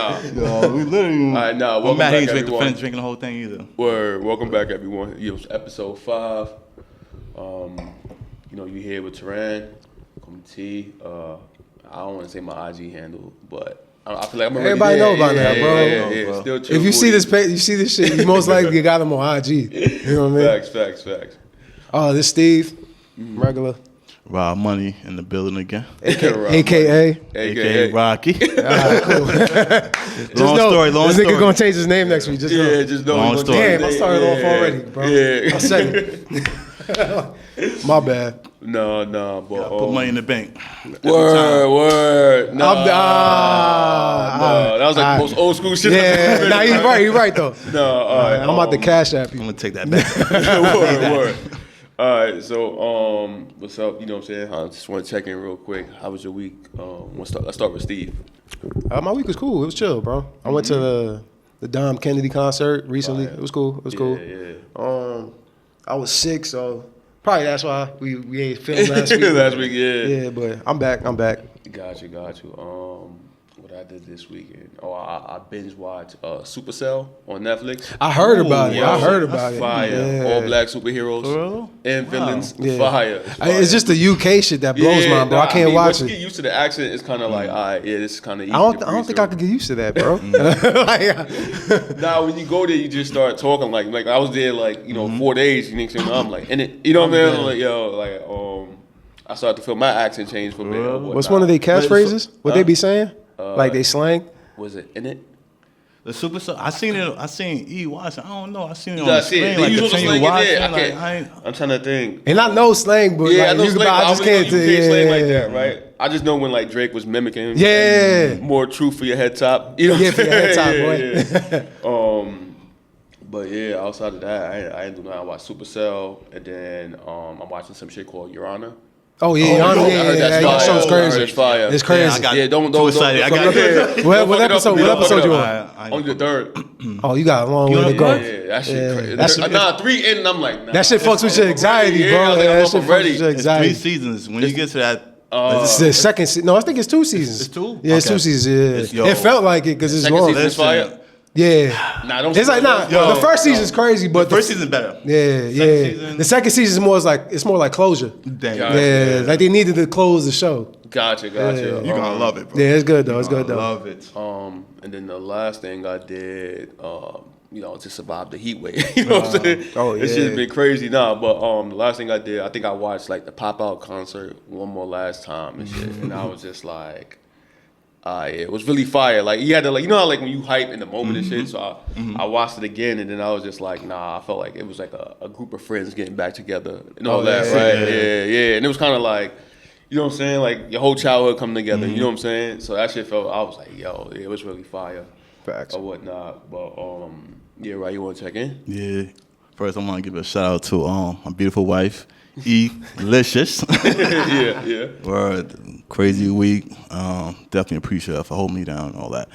Nah. Yo, we literally. All right, nah. I'm Welcome mad back, he didn't everyone. finish drinking the whole thing either. Word. Welcome back, everyone. It's episode 5. You here with Teran, T. I don't want to say my IG handle, but I feel like I'm already Everybody there. know about that, bro. Yeah. Still chill If you see booty. this page, you see this shit, you most likely got him on IG. You know what I mean? Facts. Oh, this Steve, regular, Rob Money in the building again. AKA. AKA Rocky. Alright, cool. Long story. This nigga gonna change his name next week. Just know. Just know. Long we gonna story. change Damn, I it. started off already, bro. Yeah. I said it. My bad. No, but Put money in the bank. Word. No, Alright, that was like the most old school shit. Yeah, nah, he right though. No, all right. I'm about to cash app I'm you. gonna take that back. Word. All right, so what's up? You know what I'm saying? I just want to check in real quick. How was your week? Let's start with Steve. My week was cool. It was chill, bro. I went to the Dom Kennedy concert recently. It was cool. It was cool. Yeah. I was sick, so probably that's why we ain't filmed last week. Last week, yeah. Yeah, but I'm back. Got you. What I did this weekend? I binge watched Supercell on Netflix. I heard about it. Yo, I heard about it. Fire. Yeah. All black superheroes For real? and villains. Yeah. Fire. It's just the UK shit that blows my bro. I can't watch once you it. get used to the accent, it's kind of like, all right, yeah, this is kind of easy. I don't think I could get used to that, bro. Nah, when you go there, you just start talking like I was there 4 days. You know, I'm like in it. You know what I mean? I'm like I started to feel my accent change for a bit. What's one of their catchphrases? What they be saying? Like they slang? Was it in it? The Super Sub. I seen E watching. I don't know. I seen it on Yeah, the I see it. screen. They Like use all the continue slang in there. watching. I Like, I'm trying to think. And I know slang, but Yeah, I like, know you slang. I I just really can't know you can't slang like that, yeah. right? I just know when like Drake was mimicking. Yeah. More truth for your head top. You know Yeah, what I'm for your head saying? top, boy. Yeah. But yeah, outside of that, I didn't do nothing. I watched Supercell, and then I'm watching some shit called Your Honor. Oh yeah, I heard yeah. that's That fire. show's I heard crazy. it's fire. It's crazy. Yeah, I got don't too excited. I got What episode you on? On the third. Oh, you got a long way to on go. what? Yeah, that shit Yeah. crazy. That shit- Nah, 3 in, and I'm like, nah. That shit fucks with your anxiety, Yeah, bro. I was like, Yeah, I'm that up, shit I'm fucks ready. with your it's 3 anxiety. seasons. When you get to that, It's the second season. No, I think it's 2 seasons. It's 2? Yeah, it's Okay. 2 seasons. Yeah, Yo. it felt like it because it's Second long. season is fire. Yeah, Nah, don't. it's like Yo, the first season's crazy, but the first season better. yeah. season- The second season is more like closure. Damn. Yeah. Yeah, like they needed to close the show. Gotcha. You're gonna love it, bro. Yeah, it's good though. It's good though. Love it. And then the last thing I did, to survive the heat wave. You know what I'm saying? oh, It's yeah. just been crazy now. But the last thing I did, I think I watched like the Pop Out concert one more last time and shit, and I was just like, it was really fire. Like you had to how like when you hype in the moment and shit. So I watched it again, and then I was just like, nah. I felt like it was like a group of friends getting back together and all that, yeah. right? Yeah. And it was kind of like. You know what I'm saying? Like your whole childhood come together. You know what I'm saying? So that shit felt. I was like, yo, it was really fire Facts. or whatnot. But yeah, right. You want to check in? Yeah. First, I want to give a shout out to my beautiful wife, E-licious. yeah. Word, crazy week. Definitely appreciate her for holding me down and all that.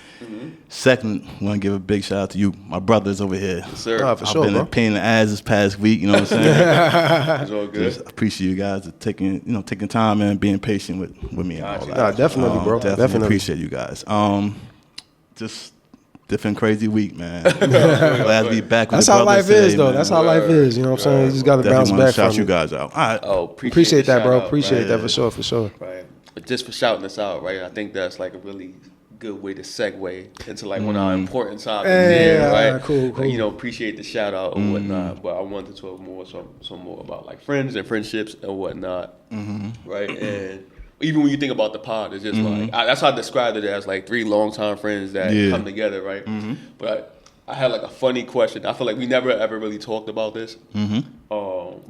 Second, I want to give a big shout out to you, my brothers over here. Sir, Nah, for I've sure, been bro. a pain in the ass this past week. You know what I'm saying? it's all good. Just appreciate you guys for taking time and being patient with me and all that. Nah, definitely, bro. Definitely appreciate you guys. Just different crazy week, man. Glad to be back with That's the how brothers life is, today, though. man. That's how life is. You know what I'm saying? You just got to bounce Definitely want back to shout from you it. guys out. All right. Oh, Appreciate the that, bro. shout out, Appreciate right? that for sure. Right. But just for shouting us out, right? I think that's like a really good way to segue into like one of our important topics here, right? Cool. Appreciate the shout out and whatnot. But I wanted to talk more, some more about like friends and friendships and whatnot, right? And even when you think about the pod, it's just like that's how I described it as like 3 longtime friends that come together, right? But I had like a funny question. I feel like we never ever really talked about this.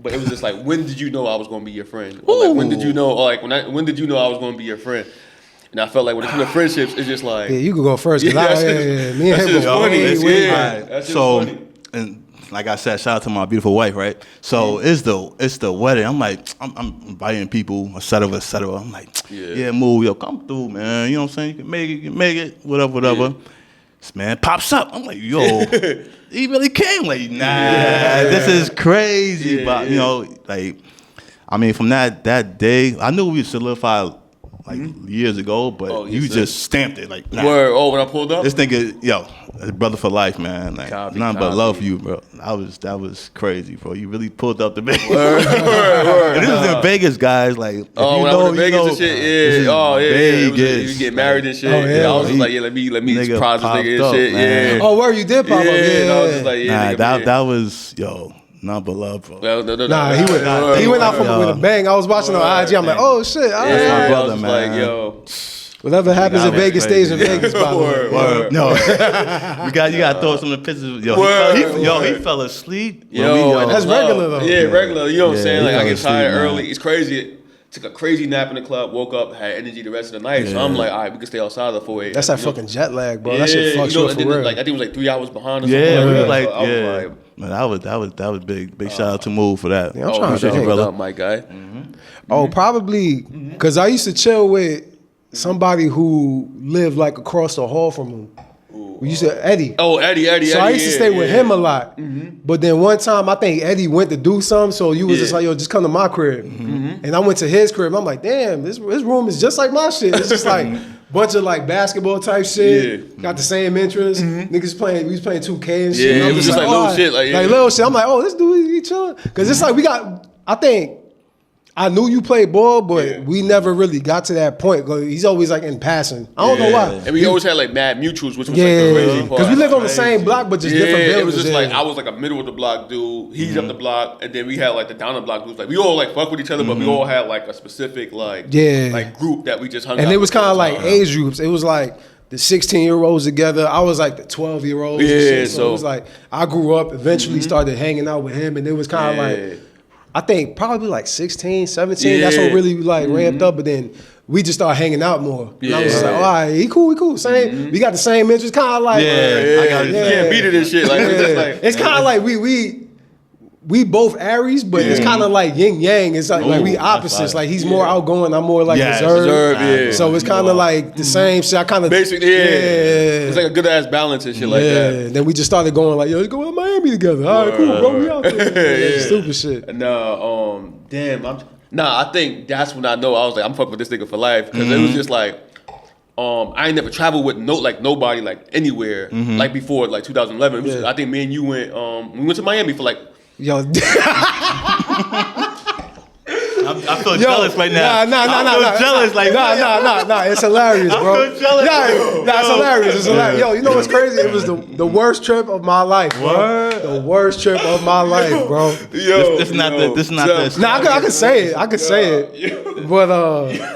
But it was just like, when did you know I was going to be your friend? Or like, when did you know? Or like, when did you know I was going to be your friend? And I felt like when it comes to friendships, it's just like, Yeah, you can go first. Yeah, Cause me and that him shit's go funny. way, It's- way yeah. back. That's just So, funny. and like I said, shout out to my beautiful wife, right? So it's the wedding. I'm like, I'm inviting people, et cetera, et cetera. I'm like, yeah, move, yo, come through, man. You know what I'm saying? You can make it, whatever. Yeah. This man pops up. I'm like, yo, he really came. Like, nah, this is crazy. Yeah, but yeah. like, I mean, from that day, I knew we solidified like years ago, but Oh, yes, you sir. just stamped it like nah. Word. Oh, when I pulled up. This nigga, yo, a brother for life, man. Like Copy, nothing but copy. love for you, bro. That was crazy, bro. You really pulled up the big. Word. And this was in Vegas, guys. Like, if Oh, you when I know, went to you Vegas know, and shit, this is yeah. Oh, yeah, Vegas. You get married and shit. Oh, yeah. I was just He- like, yeah, let me nigga surprise this popped nigga and up, shit. man. Yeah. Oh, where you did pop up? Yeah, Yeah. and I was just like, yeah, Nah, nigga, that man. was nothing but love, bro. Nah, he went out with a bang. I was watching on IG. I'm like, oh shit, all Yeah, right. my I brother, was just man. like, yo. Whatever happens That in was Vegas crazy. stays in Vegas. By the way. Word. No, you got to throw some of the pictures. Yo, Word, he word. fell asleep. Yo, and That's love. regular, though. Yeah, regular. You know what I'm Yeah, saying? he Like I fell get asleep, tired man. early. It's crazy. Took a crazy nap in the club. Woke up, had energy the rest of the night. So I'm like, all right, we can stay outside the 4 a.m. That's that you know? fucking jet lag, bro. That shit fucks you know, you up and for then, real. like I think it was like 3 hours behind. Or Yeah, something we like were that. like, So I was yeah. like, Man, that was big. Big shout out to Move for that. Yeah, I'm trying to shout think. out, my guy. Oh, probably because I used to chill with somebody who lived like across the hall from him. We used to Eddie. Oh, Eddie. So I used to stay with him a lot. Mm-hmm. But then one time I think Eddie went to do something, so you was just Yeah. like, yo, just come to my crib. And I went to his crib. I'm like, damn, this room is just like my shit. It's just like bunch of like basketball type shit. Yeah. Got the same interests. Niggas playing, we was playing 2K and shit. Yeah, And I'm it was just like little alright. shit, like, yeah. little shit. I'm like, oh, this dude, he chilling. Cause it's like I think I knew you played ball, but Yeah. we never really got to that point. 'Cause he's always like in passing. I don't know why. And we always had like mad mutuals, which was Yeah, like the crazy part. because we lived on the same block, but just different buildings. It was just yeah. like I was like a middle of the block dude. He's up the block, and then we had like the down the block dudes. Like we all like fuck with each other, but we all had like a specific like Yeah. group that we just hung out. And it was with all kind of the like time. age groups. It was like the 16-year-olds together. I was like the 12-year-olds. Yeah, and shit. So so- it was like I grew up, eventually started hanging out with him, and it was kind of Yeah. like, I think probably like 16, 17. That's what Yeah. really like ramped up. But then we just started hanging out more. And I was just like, Yeah. all right, he cool. Same. We got the same interests. Kind of like, Yeah, I got it. You can't beat it and shit. Like it's just like it's kind of like we both Aries, but it's kind of like yin yang. It's like we Ooh, that's opposites. fire. Like he's more outgoing, I'm more like Yeah, reserved. reserved, yeah. So it's kind of like the same shit. I kind of basically, yeah. It's like a good ass balance and shit like that. Then we just started going like, yo, let's go to Miami together. All right, cool, bro. We out there. Yeah. Stupid shit. No, damn. I think that's when I know I was like, I'm fucking with this nigga for life because it was just like, I ain't never traveled with nobody like anywhere like before like 2011. It was, Yeah. I think me and you went we went to Miami for like. Yo, I feel jealous right now. Nah. I feel jealous. Like, Nah. It's hilarious, bro. I feel jealous. Nah, it's hilarious. It's hilarious. Yo, you know what's crazy? It was the worst trip of my life, bro. What? The worst trip of my life, bro. Yo, This not the- this not the- Nah, I can say it. I can say it. But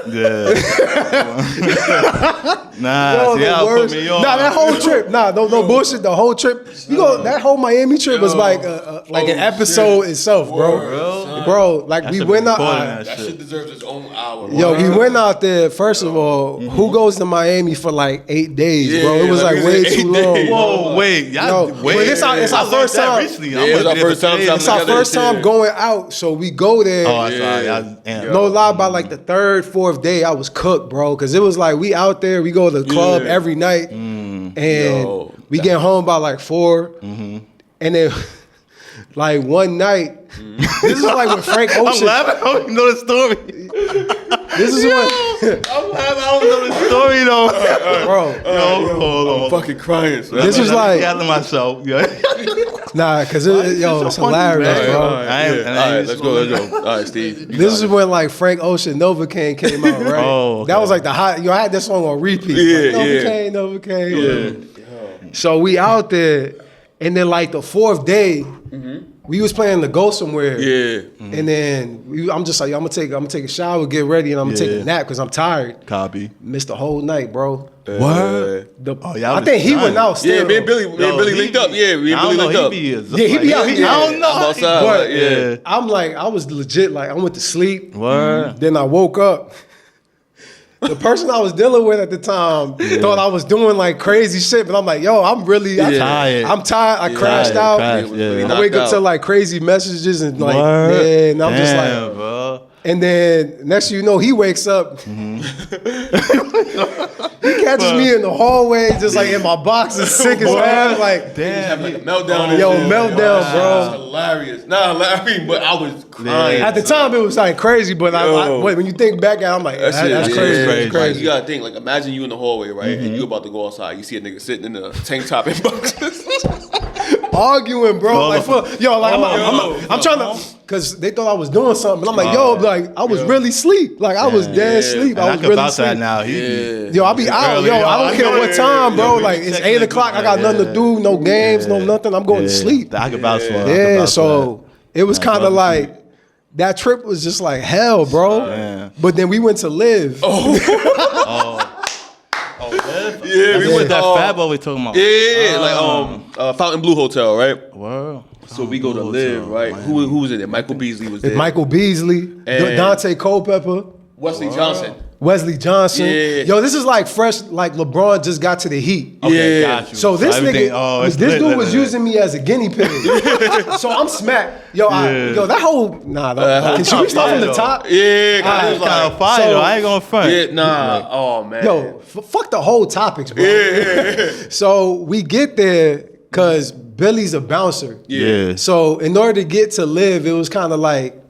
Yeah. Nah, yo, see, the y'all worst. put me on. Nah, that whole trip. Nah, no bullshit. The whole trip. You know, that whole Miami trip was like an episode itself, bro. Bro, like we should went be out. recording that that shit deserves its own hour. Yo, we went out there. First of all, who goes to Miami for like 8 days, bro? It was like like we way said, 8 too days. long. Whoa, wait, y'all, Yo, wait. but it's our I learned first that time. recently. Yeah, it was our first time It's our together, first time yeah. going out, so we go there. Oh, that's right. Y'all, damn. No lie, by like the third, fourth day, I was cooked, bro. Because it was like we out there, we go to the club Yeah. every night, and Yo, we get home by like 4, and then like one night, this is like with Frank I'm Ocean. laughing. I don't even know the story. This is when, I'm laughing. I don't know the story though. bro. Yo, hold on. fucking crying. Son. This was I'm like, gathering myself. Yeah. nah, because this yo, so it's funny, hilarious, man? bro. All right, I am- yeah. and I All right, ain't let's just go. All right, Steve. you This got is it. when like Frank Ocean Novocaine came out, right? Oh, okay. That was like the hot. Yo, I had this song on repeat. Yeah, like, Novocaine. So we out there, and then like the fourth day, we was planning to go somewhere. Yeah. And then I'm just like, I'm gonna take a shower, get ready, and I'm gonna take Yeah. a nap because I'm tired. Copy. Missed the whole night, bro. What? The, y'all I was think he done. went out still. Yeah, me and Billy Yo, linked up. Yeah, me and I Billy don't linked know. up. He be is Yeah, he be out. I don't know. I'm outside. But- Like, yeah. I'm like, I was legit like, I went to sleep. Word. Then I woke up. The person I was dealing with at the time thought I was doing like crazy shit, but I'm like, yo, I'm really Tired. I'm tired. I crashed Tired, out. crashed, yeah. I wake up Knocked to out. like crazy messages and like, Word. yeah, and I'm just Damn, like, bro. and then next thing you know, he wakes up. He had just me in the hallway, just like in my boxes, sick as hell. Like, Damn. Like a meltdown. and yo, shit. meltdown, It's bro. hilarious. Not hilarious, but I was crying. At the time, it was like crazy, but when you think back, I'm like, that's shit, crazy. yeah, That's Like, crazy. you gotta think, like, imagine you in the hallway, right, and you about to go outside. You see a nigga sitting in a tank top and boxes. Arguing, bro. Like, I'm trying to, Oh. because they thought I was doing something. I'm like, yo, like, I was really asleep. Like, I was dead asleep. And I I was can really vouch that asleep. now. Yo, I'll be out. early, Yo, yo. I don't care what time, bro. Yeah, Like, we it's check 8 like o'clock. I that, got nothing to do. No games, no nothing. I'm going to sleep. I can vouch for it. I can Yeah, vouch for so it was kind of brother. like, that trip was just like hell, bro. Man. But then we went to live. Yeah, We went that fat boy we talking about. Yeah, like Fountain Blue Hotel, right? Word. So we go to live, right? Who was in there? Michael Beasley was there. Michael Beasley, And- Dante Culpepper, Wesley Johnson. Wesley Johnson. Yeah. Yo, this is like fresh, like LeBron just got to the Heat. Okay, Yeah. got you. So this everything- nigga, it's this lit, dude lit, was lit. using me as a guinea pig. So I'm smacked. Yo, yo, that whole should we start from the top? Yeah, Alright, kind of Kind of like, fire So- though. I ain't gonna front. yeah, nah. Oh man. Yo, fuck the whole topics, bro. So we get there because Billy's a bouncer. Yeah. So in order to get to live, it was kind of like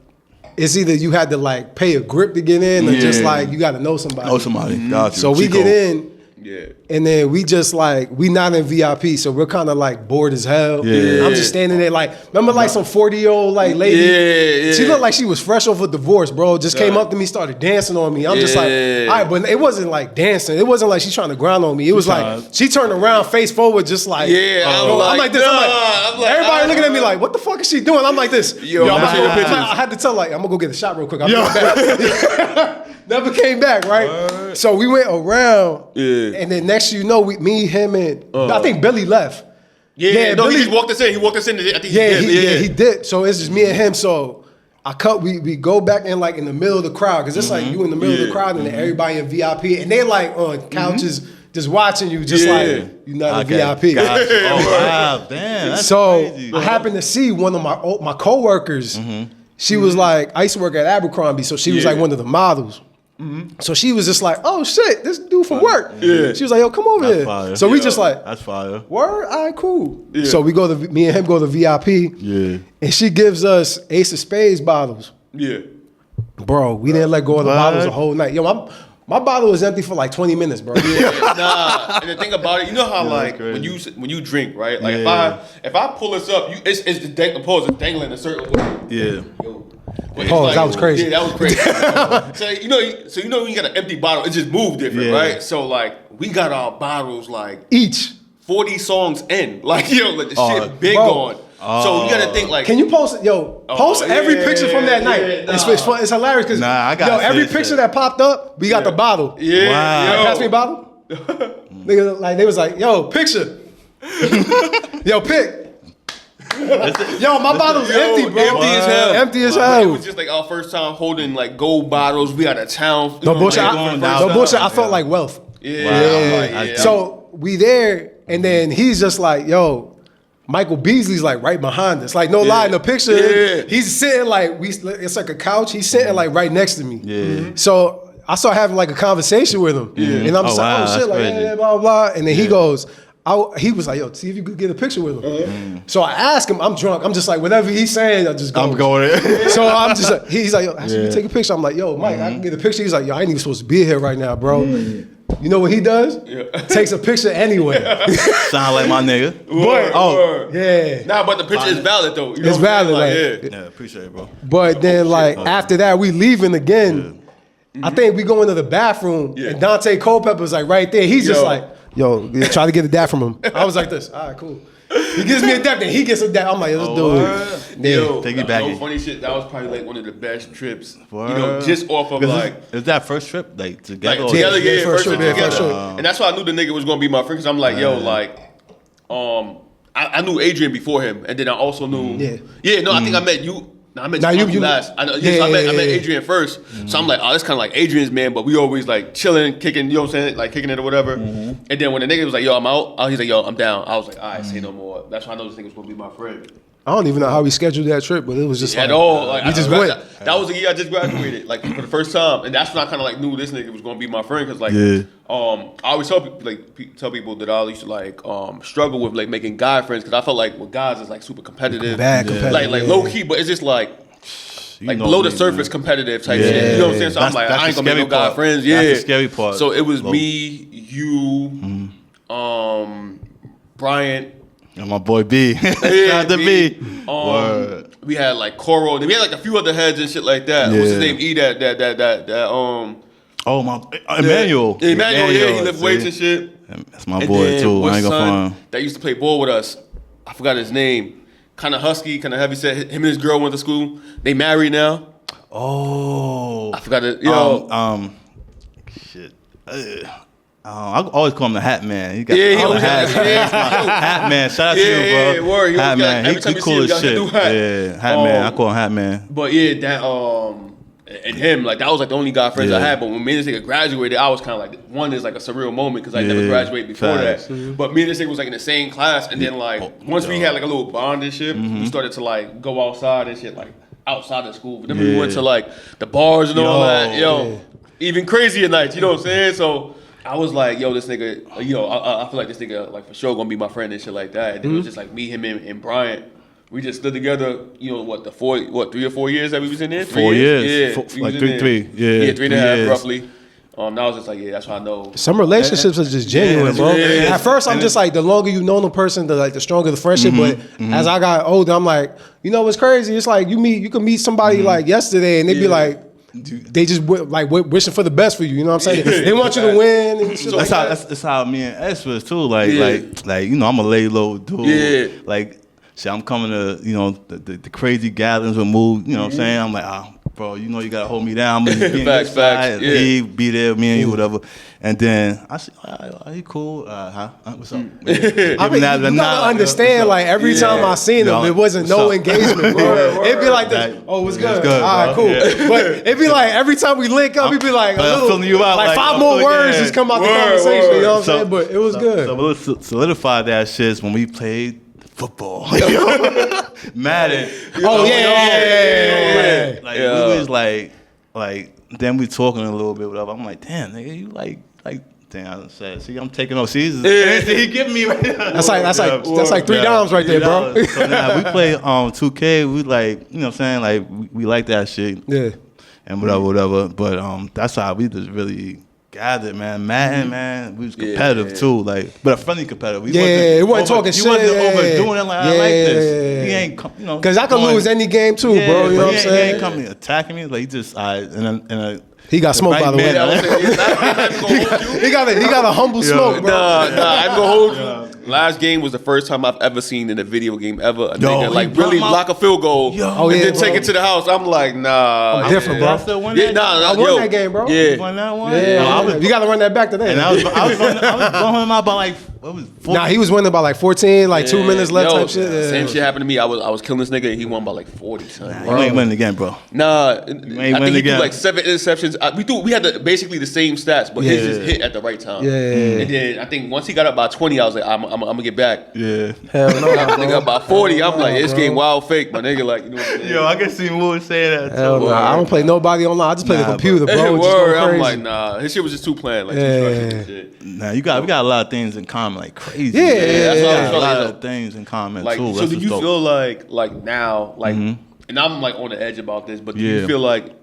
it's either you had to like pay a grip to get in, or just Yeah. like you got to know somebody. Know somebody. Got you. So we Chico. get in. Yeah. And then we just like, we not in VIP, so we're kind of like bored as hell. Yeah. I'm just standing there like, remember like some 40-year-old like lady? Yeah, yeah. She looked like she was fresh off a divorce, bro. Just came up to me, started dancing on me. I'm just like, Yeah. all right, but it wasn't like dancing. It wasn't like she's trying to grind on me. It was like, tried. she turned around, face forward, just like, Yeah, I'm like this. nah, I'm like, everybody looking at me like, what the fuck is she doing? I'm like this. Yo, I'm let me see the pictures. I had to tell like, I'm gonna go get a shot real quick. I'll be right back. Never came back, right? So we went around, Yeah. and then next you know, me, him, and I think Billy left. Yeah, no, Billy, he just walked us in. He walked us in. I think yeah, he did. he did. So it's just me and him. So we go back in like in the middle of the crowd because it's like you in the middle of the crowd and then everybody in VIP and they like on couches just watching you, just Yeah. like you not Okay, in VIP. got you. Oh wow, damn. That's So crazy. I happened to see one of my coworkers. She was like, I used to work at Abercrombie, so she was Yeah. like one of the models. So she was just like, oh shit, this dude from work. Yeah. She was like, yo, come over That's here. fire. So we just like, That's fire. word, all right, cool. Yeah. So we go to me and him go to VIP. Yeah. And she gives us Ace of Spades bottles. Yeah. Bro, we didn't let go of the What? bottles the whole night. Yo, my bottle was empty for like 20 minutes, bro. Nah, and the thing about it, you know how like crazy. when you drink, right? Like Yeah. if I pull this up, it's the pause is dangling a certain way. Yeah. Yo. But it's Pause, that was crazy. Yeah, that was crazy. so you know when you got an empty bottle, it just moved different, Yeah. right? So like we got our bottles like Each. 40 songs in, like yo, like the Oh, shit big bro. on. So you gotta think like, Can you post post yeah, every picture from that yeah, night? yeah, It's fun, it's hilarious because Nah, I gotta see every this picture shit. that popped up, we got the bottle. yeah, Wow. yo. Pass me a bottle. Nigga, like they was like, yo, picture. Yo, pick. Yo, my bottle's Yo, empty, bro. empty as hell. Empty as It hell. was just like our first time holding like gold bottles. We out of town. No bullshit. Like, going I, down, no down, bullshit. I yeah. felt like wealth. Yeah, Wow. like, I- So we there, and then he's just like, yo, Michael Beasley's like right behind us. Like no lie in the picture, Yeah. he's sitting like it's like a couch. He's sitting like right next to me. Yeah. So I started having like a conversation with him, and I'm just Oh, like, wow, oh shit, that's like crazy. yeah, blah blah blah. And then he goes, he was like, yo, see if you could get a picture with him. So I asked him, I'm drunk. I'm just like, whatever he's saying, I just go. I'm going in. So I'm just like, he's like, yo, I should Yeah. take a picture. I'm like, yo, Mike, I can get a picture. He's like, yo, I ain't even supposed to be here right now, bro. You know what he does? Takes a picture anyway. Sound like my nigga. Word, Oh. word. Yeah. Nah, but the picture is valid though. You know It's what I'm saying? valid, Like, like- Yeah, appreciate it, bro. But then, like, after that, we leaving again. I think we go into the bathroom, Yeah. and Dante Culpepper's like right there. He's just Yo. like, yo, try to get a dap from him. I was like this. All right, cool. He gives me a dap, then he gets a dap. I'm like, let's do it. Yo, Take it no back. funny shit. That was probably like one of the best trips. Word. You know, just off of like. Is that first trip like together? Like or- together, yeah, yeah, for first sure, trip yeah, for together. sure. And that's why I knew the nigga was gonna be my friend. Cause I'm like, yo, like, I knew Adrian before him, and then I also knew, no, I think I met you. No, I met Nah, you you- last. I know, yeah, so I met yeah. Adrian first. So I'm like, oh, that's kind of like Adrian's man, but we always like chilling, kicking, you know what I'm saying, like kicking it or whatever. And then when the nigga was like, yo, I'm out, he's like, yo, I'm down. I was like, all right, say no more. That's why I know this nigga's gonna be my friend. I don't even know how we scheduled that trip, but it was just At like, all. Like, we just went. That was the year I just graduated, like for the first time, and that's when I kind of like knew this nigga was gonna be my friend, cause like, I always tell people tell people that I used to like struggle with like making guy friends, cause I felt like with guys it's like super competitive, Bad competitive, like yeah. low key, but it's just like You know below me, the surface man. competitive type shit. You know what I'm saying? So I'm like, I ain't gonna make no guy friends. Yeah, That's the scary part. So it was me, you, Bryant. And my boy B. Shout out to B. Word. We had like Coro. We had like a few other heads and shit like that. What's his name? That Oh my Emmanuel. Emmanuel, yeah, he lift weights and shit. That's my boy too. I ain't gonna son find. that used to play ball with us. I forgot his name. Kind of husky, kind of heavy set. Him and his girl went to school. They married now. Oh. I forgot it. Yo, Shit. I always call him the Hat Man. He got Yeah, he all the always hats. had- yeah. Hat Man. Shout out to Yeah, you, yeah, bro. word. He Hat always got- Man. every time He you cool see him, as he got a shit. new hat. Yeah, Hat Man. I call him Hat Man. but yeah, that and him, like that was like the only guy friends I Yeah. had. But when me and this nigga graduated, I was kind of like, one is like a surreal moment because I never Yeah, graduated before facts. that. But me and this nigga was like in the same class, and then like once we had like a little bond and shit, we started to like go outside and shit, like outside of school. But then we Yeah. went to like the bars and all Yo, that. Yo, even crazier nights. You know what I'm saying? So I was like, yo, this nigga, I feel like this nigga like for sure gonna be my friend and shit like that. And then it was just like me, him, and Bryant. We just stood together, what 3 or 4 years that we was in there? 4 years. Yeah. Like we was in there. three. Yeah, Yeah, 3.5 years. roughly. That was just like, yeah, that's how I know. Some relationships are just genuine, bro. yeah. At first, I'm just like, the longer you know the person, the stronger the friendship. But as I got older, I'm like, you know what's crazy? It's like you can meet somebody like yesterday, and they be like, they just wishing for the best for you. You know what I'm saying? They want you to win. And shit like that. That's how me and S was too. Like Yeah. you know, I'm a lay low dude. Yeah. Like, see, I'm coming to the crazy gatherings with Move. You know what I'm saying? I'm like, bro, you know you gotta hold me down. I'm gonna be Facts, inside, yeah. be there, me and you, whatever. And then I said, are you cool? What's up? I mean, you gotta understand, like every time I seen them, it wasn't no engagement, bro. It'd be like this. Oh, what's good? good, All right, bro. cool. Yeah. But it'd be like every time we link up, it'd be like a I'm little, filling you out, like like, 5 I'm more feeling- words yeah. just come out the Word, conversation. You know what I'm So- saying? But it was good. So we'll solidify that shit when we played football. Madden. Oh yeah. Like Yeah. we was like then we talking a little bit, whatever. I'm like, damn, nigga, you like damn. I said, see, I'm taking over. See, he giving me right now. That's like 3 dimes right there, bro. So now we play 2K. We like, you know what I'm saying? Like we like that shit. Yeah. And whatever. But that's how we just really gathered, man. Madden, man, we was competitive too, like, but a friendly competitive. We It wasn't talking shit. You wasn't overdoing it. Like, I like this. He Yeah. ain't, you know, Because I could lose any game too, yeah, bro. You know but what I'm he saying? ain't coming attacking me. Like he just, He got smoked, by the way. Yeah, I was saying, I'm not even gonna hold you. He got a humble smoke, bro. Nah, I'm gonna hold you. Last game was the first time I've ever seen in a video game ever a nigga he like brought really my- block a field goal Oh, and yeah, then take bro. it to the house. I'm like, nah. I'm different, bro. I still win Yeah, that. nah, I won yo, that game, bro. Yeah. Won that one. Yeah, No, I was, you got to run that back today. and I was blowing him out by like what was 40? Nah, he was winning by like 14, like 2 minutes left Yo, type shit. Yeah. Same shit happened to me. I was killing this nigga and he won by like 40, son. You ain't winning again, bro. Nah, I ain't think winning he again. threw like 7 interceptions. We had basically the same stats, but his Yeah. just hit at the right time. Yeah. And then I think once he got up by 20, I was like, I'm gonna get back. Yeah. Hell no, Nigga, bro. by 40, I'm like, this bro. game wild fake, my nigga. Like, you know what I'm saying? Yo, I can see Moore saying that. Hell too. no. I don't play nobody online. I just play the Nah, computer, bro. Hey, It's just word, going I'm crazy. like, nah. His shit was just too planned, like too Yeah. structured and shit. Nah, we got a lot of things in common, like crazy. Yeah, man. yeah, We yeah, got yeah. a lot Yeah. of things in common Like, too. so That's do what's you dope. feel like now, like, and I'm like on the edge about this, but do you Yeah. feel like,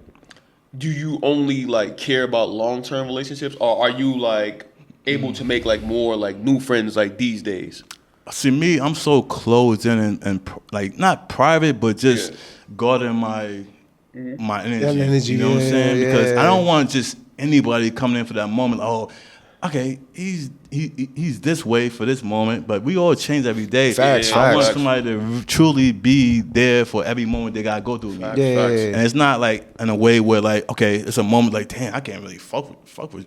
do you only like care about long-term relationships, or are you like able to make like more like new friends like these days? See me, I'm so closed in and like not private, but just Yeah. guarding my energy. That energy, You know what I'm yeah, saying? Because yeah. I don't want just anybody coming in for that moment. Oh, okay, he's this way for this moment, but we all change every day. Facts, I want facts. somebody to truly be there for every moment they gotta go through. Facts. Yeah. And it's not like in a way where like, okay, it's a moment like, damn, I can't really fuck with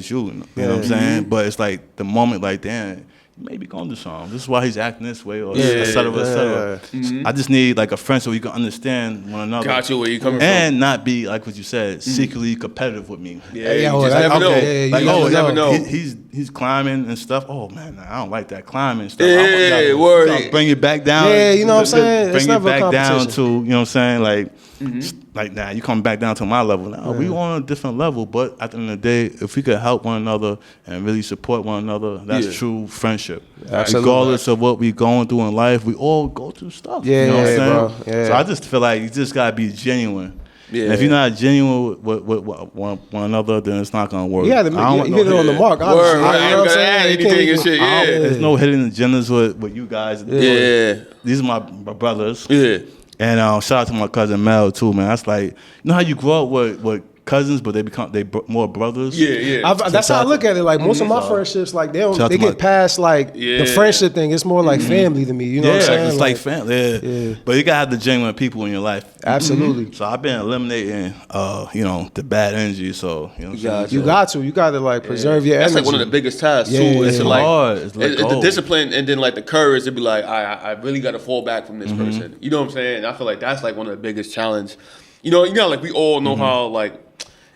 you. You know what I'm saying? But it's like the moment like, damn, maybe going to something. This is why he's acting this way, or Yeah, et cetera, et cetera. I just need like a friend so we can understand one another. Got you where you coming and not be like what you said, secretly competitive with me. Yeah, Yeah, you well, just never know. okay, Like, you oh, never know. he's climbing and stuff. Oh man, I don't like that climbing stuff. Yeah, I word. gotta bring it back down. Yeah, you know what I'm saying? It's Bring it never a back down competition. to, you know what I'm saying? Like nah, you come back down to my level. Now we on a different level, but at the end of the day, if we could help one another and really support one another, that's Yeah. true friendship. Absolutely. Regardless of what we going through in life, we all go through stuff. Yeah, you know what I'm yeah, saying? bro. Yeah. So I just feel like you just gotta be genuine. Yeah. And if you're not genuine with one another, then it's not gonna work. You had to I don't want hit it on the mark. honestly. Word, You right. know I what I'm ain't gonna saying? add You anything can't and even- shit. I don't- Yeah. There's no hidden agendas with you guys. Yeah. These are my brothers. Yeah. And shout out to my cousin Mel too, man. That's like, you know how you grow up with cousins, but they more brothers. Yeah, yeah. That's how I look at it. Like most of my So, friendships, like shout they out to get my- past like Yeah. the friendship thing. It's more like family to me. You know Yeah, what I'm saying? it's like family. Yeah. But you gotta have the genuine people in your life. Absolutely. So I've been eliminating, the bad energy. So you know, what I'm saying? You got to like preserve your That's energy. like one of the biggest tasks Yeah, too. yeah, It's yeah. like hard. It's let the go. discipline and then like the courage to be like, I really got to fall back from this person. You know what I'm saying? I feel like that's like one of the biggest challenge. You know, like we all know how like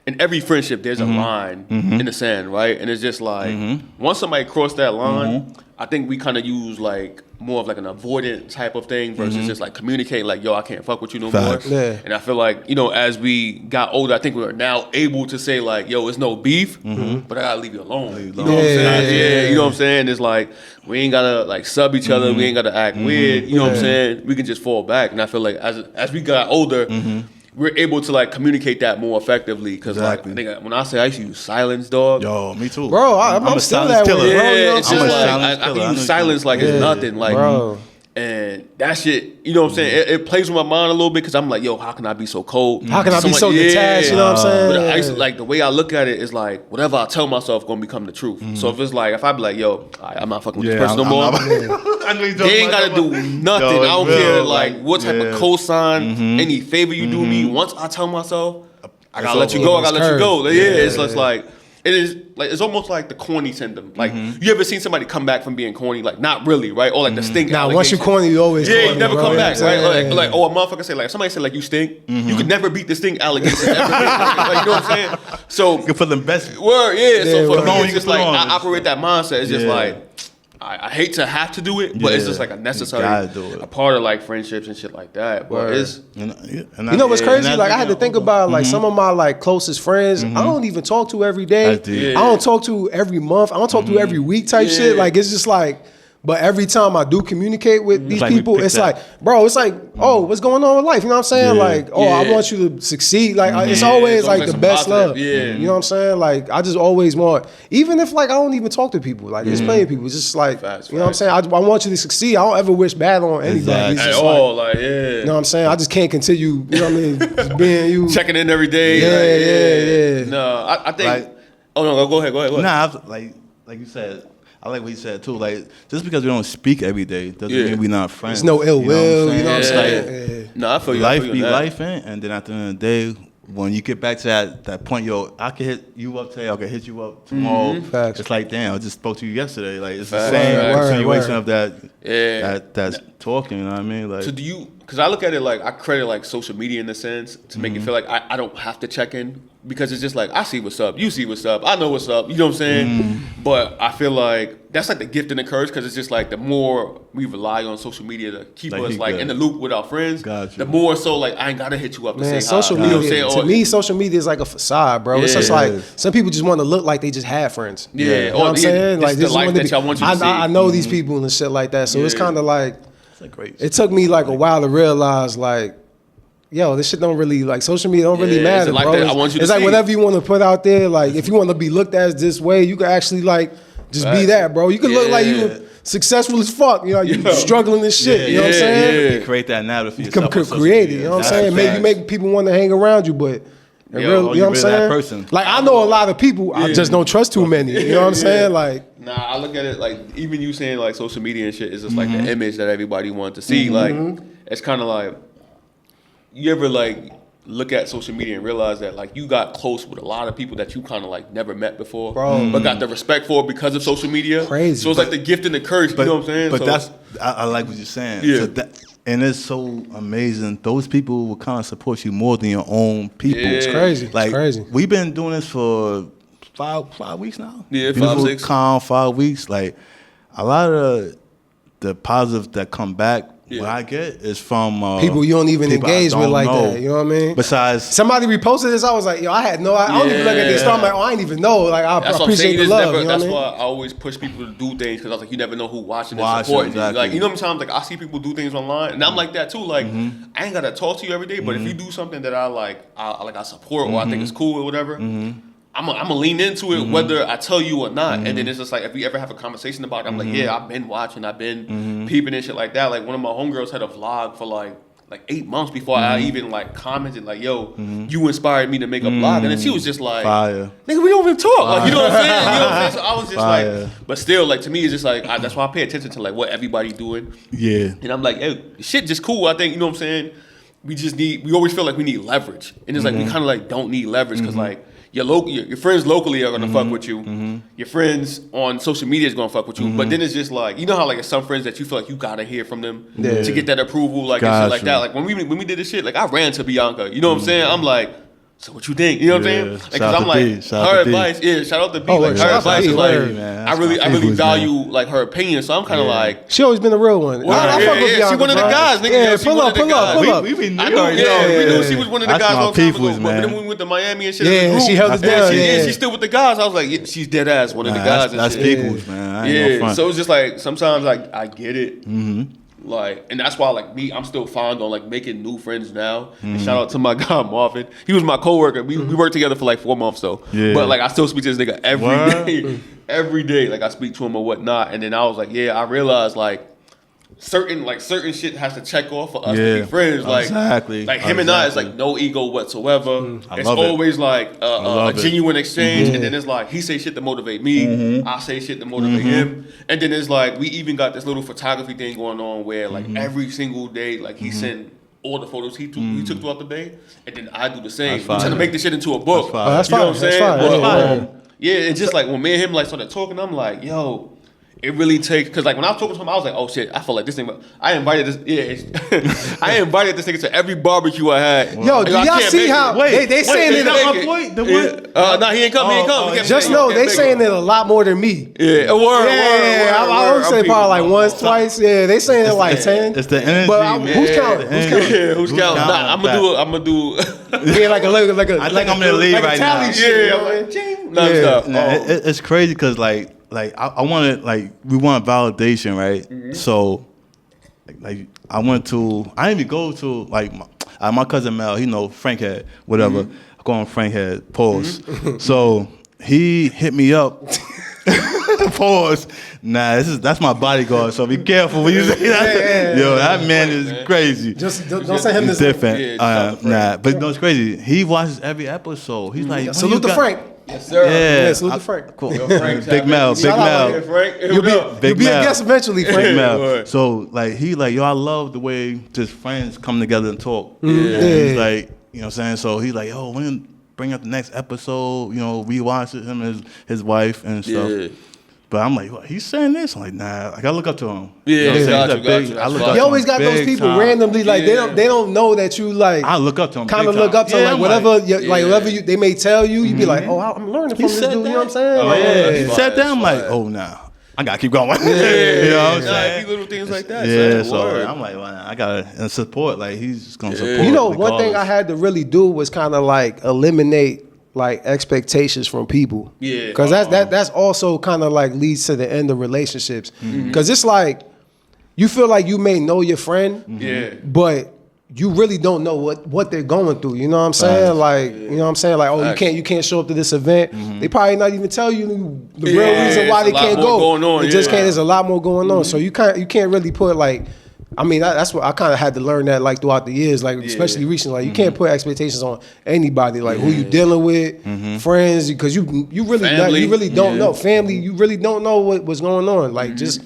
in every friendship there's a line in the sand, right? And it's just like once somebody crossed that line, I think we kind of use like more of like an avoidant type of thing versus just like communicate like, yo, I can't fuck with you no Facts. more. Yeah. And I feel like, as we got older, I think we are now able to say like, yo, it's no beef, but I gotta leave you alone. You know what I'm saying? Yeah. You know what I'm saying? It's like we ain't gotta like sub each other, we ain't gotta act weird. You know what I'm saying? We can just fall back. And I feel like as we got older, we're able to like communicate that more effectively. Cause Exactly. like I think when I say I used to use silence, dog. Yo, me too. Bro, I'm a still silence that way, killer. bro. You know what Yeah, it's I'm just saying? like Silence I killer. I can know use silence like it's nothing. Like, bro. and that shit, you know what I'm saying? It plays with my mind a little bit because I'm like, yo, how can I be so cold? How can I be so detached? You know what I'm saying? But I used to, like the way I look at it is like whatever I tell myself gonna become the truth. So if it's like if I be like, yo, I'm not fucking with this person no more. I know you They ain't gotta do nothing. Yo, I don't real, care like what type yeah. of cosign, any favor you do me. Once I tell myself, I gotta let you go. I gotta let you go. Yeah, it's just like it is like it's almost like the corny syndrome. Like you ever seen somebody come back from being corny? Like not really, right? Or like the stink. Now, once you allegations. corny, you always Yeah, corny, you never bro. come You know back, what I'm right? saying? Like, oh, a motherfucker say like somebody said like you stink. You could never beat the stink allegations. Ever. Like, you know what I'm saying? So Good for the best. word, yeah. So Yeah, for come me, on, it's you just can like put on. I operate that mindset. It's just Yeah. like I hate to have to do it, but it's Yeah. just like a necessary gotta do it. a part of like friendships and shit like that. But Word. it's You You know what's crazy? Like I had to think about like some of my like closest friends. I don't even talk to every day. That's deep. I don't talk to every month. I don't talk to every week type Yeah. shit. Like it's just like. But every time I do communicate with these like we people, picked it's that. like, bro, it's like, oh, what's going on with life? You know what I'm saying? Yeah. Like, oh, I Yeah. want you to succeed. Like, it's Yeah, always it's like always the some best positive. love. Yeah. You know what I'm saying? Like, I just always want, even if like I don't even talk to people, like there's plenty of people. It's just like, Facts, you know what I'm saying? I want you to succeed. I don't ever wish bad on anybody. Exactly. It's at just like, all like yeah. you know what I'm saying? I just can't continue, you know what I mean? Just being you. Checking in every day. Yeah, like, yeah. No, I think. Like- oh no, go ahead. Nah, like you said, I like what you said too. Like just because we don't speak every day doesn't Yeah. mean we're not friends. There's no ill will, you know what I'm Yeah. saying? No, I feel you. I Life feel you be on that. life, and then at the end of the day, when you get back to that point, yo, I can hit you up today, I can hit you up tomorrow. Facts. It's like, damn, I just spoke to you yesterday. Like it's Facts. the same Word, continuation word. of that. Yeah. That's talking. You know what I mean? Like So do you? Because I look at it like I credit like social media in the sense to make it feel like I don't have to check in because it's just like I see what's up, you see what's up, I know what's up. You know what I'm saying? But I feel like that's like the gift and the curse because it's just like the more we rely on social media to keep Like, us he like good. in the loop with our friends, Gotcha. the more so like I ain't gotta hit you up to Man, say social hi. You know what I'm media, saying? to me, social media is like a facade, bro. It's Yeah. just It like, is. some people just want to look like they just had friends. Yeah. You know Or what I'm yeah, saying? it's Like, the this is life one that y'all want you to see. I know these people and shit like that. So it's Yeah. kind of like, it's like great. it took me like a while to realize like, yo, this shit don't really, like, social media don't really Yeah, matter, it's a life bro. that I want you to It's like see. whatever you want to put out there, like, if you want to be looked at this way, you can actually, like, just be Facts. that, bro. You can look like Yeah. you successful as fuck, you know, you Yeah. struggling as shit, you know what I'm yeah, saying? yeah. You create that narrative for You yourself. can on social create it, media. you know what I'm That's saying? a Maybe fact. you make people want to hang around you, but Yeah, you or know you what I'm really that saying? person. Like, I know a lot of people, I just don't trust too many, you know what I'm saying? Like, Nah, I look at it like even you saying like social media and shit is just like the image that everybody wants to see. Like it's kind of like you ever like look at social media and realize that like you got close with a lot of people that you kind of like never met before, Bro. but got the respect for because of social media. Crazy. So it's like the gift and the curse. You know what I'm saying? But So- that's I like what you're saying. Yeah. So and it's so amazing. Those people will kind of support you more than your own people. Yeah. It's crazy. Like It's crazy. we've been doing this for 5 weeks now. Yeah, 5, Beautiful, 6. calm 5 weeks. Like a lot of the positives that come back, what Yeah. I get is from People you don't even people I engage with don't like know. that. You know what I mean? Besides, Somebody reposted this. I was like, yo, I had no. I don't even look at this. So I'm like, oh, I didn't even know. Like, I That's what I'm appreciate saying. the It's love. never, you know that's what I mean? why I always push people to do things because I was like, you never know who watching and Watching, supporting exactly. you. Like, you know what I'm saying? Like, I see people do things online, and I'm like that too. Like, I ain't gotta talk to you every day, but if you do something that I like, I support or I think is cool or whatever. I'm gonna lean into it whether I tell you or not, and then it's just like if we ever have a conversation about it, I'm like, yeah, I've been watching, I've been peeping and shit like that. Like one of my homegirls had a vlog for like 8 months before I even like commented like, yo, you inspired me to make a vlog, and then she was just like, fire. nigga, we don't even talk. Like, you know what I'm saying? You know what I'm saying? So I was just Fire. like, but still, like to me, it's just like that's why I pay attention to like what everybody doing, Yeah. and I'm like, hey, shit, just cool. I think you know what I'm saying. We always feel like we need leverage, and it's like we kind of like don't need leverage because like. Your friends locally are gonna fuck with you. Your friends on social media is gonna fuck with you. But then it's just like you know how like there's some friends that you feel like you gotta hear from them to get that approval, like and shit like Gotcha. that. Like when we did this shit, like I ran to Bianca. You know what I'm saying? I'm like, so what you think? You know what I'm Yeah. saying? Like, Shout 'cause out I'm to like B. Shout out her to B. advice. Yeah, shout out to B. Oh, like word. her Shout out advice to is B, like word. Man, I really people's, value man. like her opinion. So I'm kind of like. She always been a real one. Word. I Yeah, fuck with yeah, Bianca, she one of the bro. guys, nigga. Yeah, She pull one up, of the pull up, guys. pull up. We be I New know, York, yeah, yo, we knew yeah. she was one of the That's guys my long time ago. peoples, But man. then when we went to Miami and shit, Yeah, as a group, she held us yeah, down, She's yeah. still with the guys. I was like, yeah, she's dead ass one of the guys. and That's shit. people's, man. I ain't no Yeah, front. so it's just like sometimes like I get it. Like, and that's why like me, I'm still fond on like making new friends now. And shout out to my guy Marvin. He was my coworker. We worked together for like 4 months though. Yeah. But like I still speak to this nigga every Word? day. Every day, like I speak to him or whatnot. And then I was like, yeah, I realized like certain shit has to check off for us to Yeah, be friends. Like exactly, like him and I, it's exactly. like no ego whatsoever. I It's love it. always like a love it. genuine exchange, and then it's like he say shit to motivate me, I say shit to motivate him, and then it's like we even got this little photography thing going on where like every single day, like he send all the photos he took throughout the day, and then I do the same. That's We're trying to fire. make this shit into a book. That's fire. Oh, that's You know what I'm fire. That's saying? fire. But, That's fire. yeah, it's just like when me and him like started talking, I'm like, yo. It really takes because like when I was talking to him, I was like, oh shit, I feel like this thing. I invited this, I invited this nigga to every barbecue I had. Yo, do I y'all can't see make how it. they saying is it? that make my it. boy? The what? No, he ain't come. He ain't come. Oh, We can't Just make it. know We they can't make saying it. it a lot more than me. Yeah, a word. Yeah, I always say probably like once, twice. Yeah, they saying it like 10. It's the energy, But man. who's counting? Who's counting? Yeah, who's counting? Nah, I'm gonna do. Yeah, like a I think I'm in the lead like a right tally now. shit, Yeah, you know I'm what I like, mean? ching. No, Yeah. stop. Nah, it's crazy because like I wanted like we want validation, right? So like I didn't even go to like my cousin Mel, he know Frank had whatever. I call him Frank had pause. So he hit me up. Pause. Nah, that's my bodyguard. So be careful when you say that. Yo, that man is crazy. Just don't send him He's this. different. Yeah, just shout out to Nah, but no, it's crazy. He watches every episode. He's like, when Salute you to got- Frank. Yes, sir. Yeah, Yeah, salute to Frank. Cool. Yo, Frank, Big Mel, Big Shout out, Mel. man. Frank, You'll be Big a Mel. guest eventually, Big Frank. Mel. Word. So like he like, yo, I love the way just friends come together and talk. Yeah. He's like, you know what I'm saying? So he's like, yo, when bring up the next episode, you know, we watch it, him and his wife and stuff. Yeah. But I'm like, what, he's saying this? I'm like, nah, like I look up to him. Yeah, You know what I'm saying? got He's you, a got big- you. I That's look fine. up You to always him got those big people time. randomly like Yeah. they don't know that you like I look up to him. kind of big look time. up to Yeah, like I'm whatever Yeah. whatever they may tell you, you be like, oh, I'm learning from this said dude. You know what I'm that? saying? Oh, Like, yeah. He That's said that. I'm fire. like, oh, nah. I gotta keep going. Yeah, you know what I'm nah, saying? it'd be little things like that. Yeah, son. so Word. I'm like, well, I gotta support. Like he's gonna support. You know, one thing I regardless. had to really do was kind of like eliminate like expectations from people. Yeah. Because that's also kind of like leads to the end of relationships. Because it's like you feel like you may know your friend, Yeah. but you really don't know what they're going through. You know what I'm saying? Like, you know what I'm saying? Like, oh, Facts. you can't show up to this event. They probably not even tell you the real Yeah, reason why it's they a lot can't more go. going on, They just yeah. can't. There's a lot more going on. So you can't really put like. I mean, that's what I kind of had to learn that like throughout the years, like especially recently. Like you can't put expectations on anybody, like who you dealing with, friends, because you really Family. you really don't Yeah. know family. You really don't know what's going on. Like just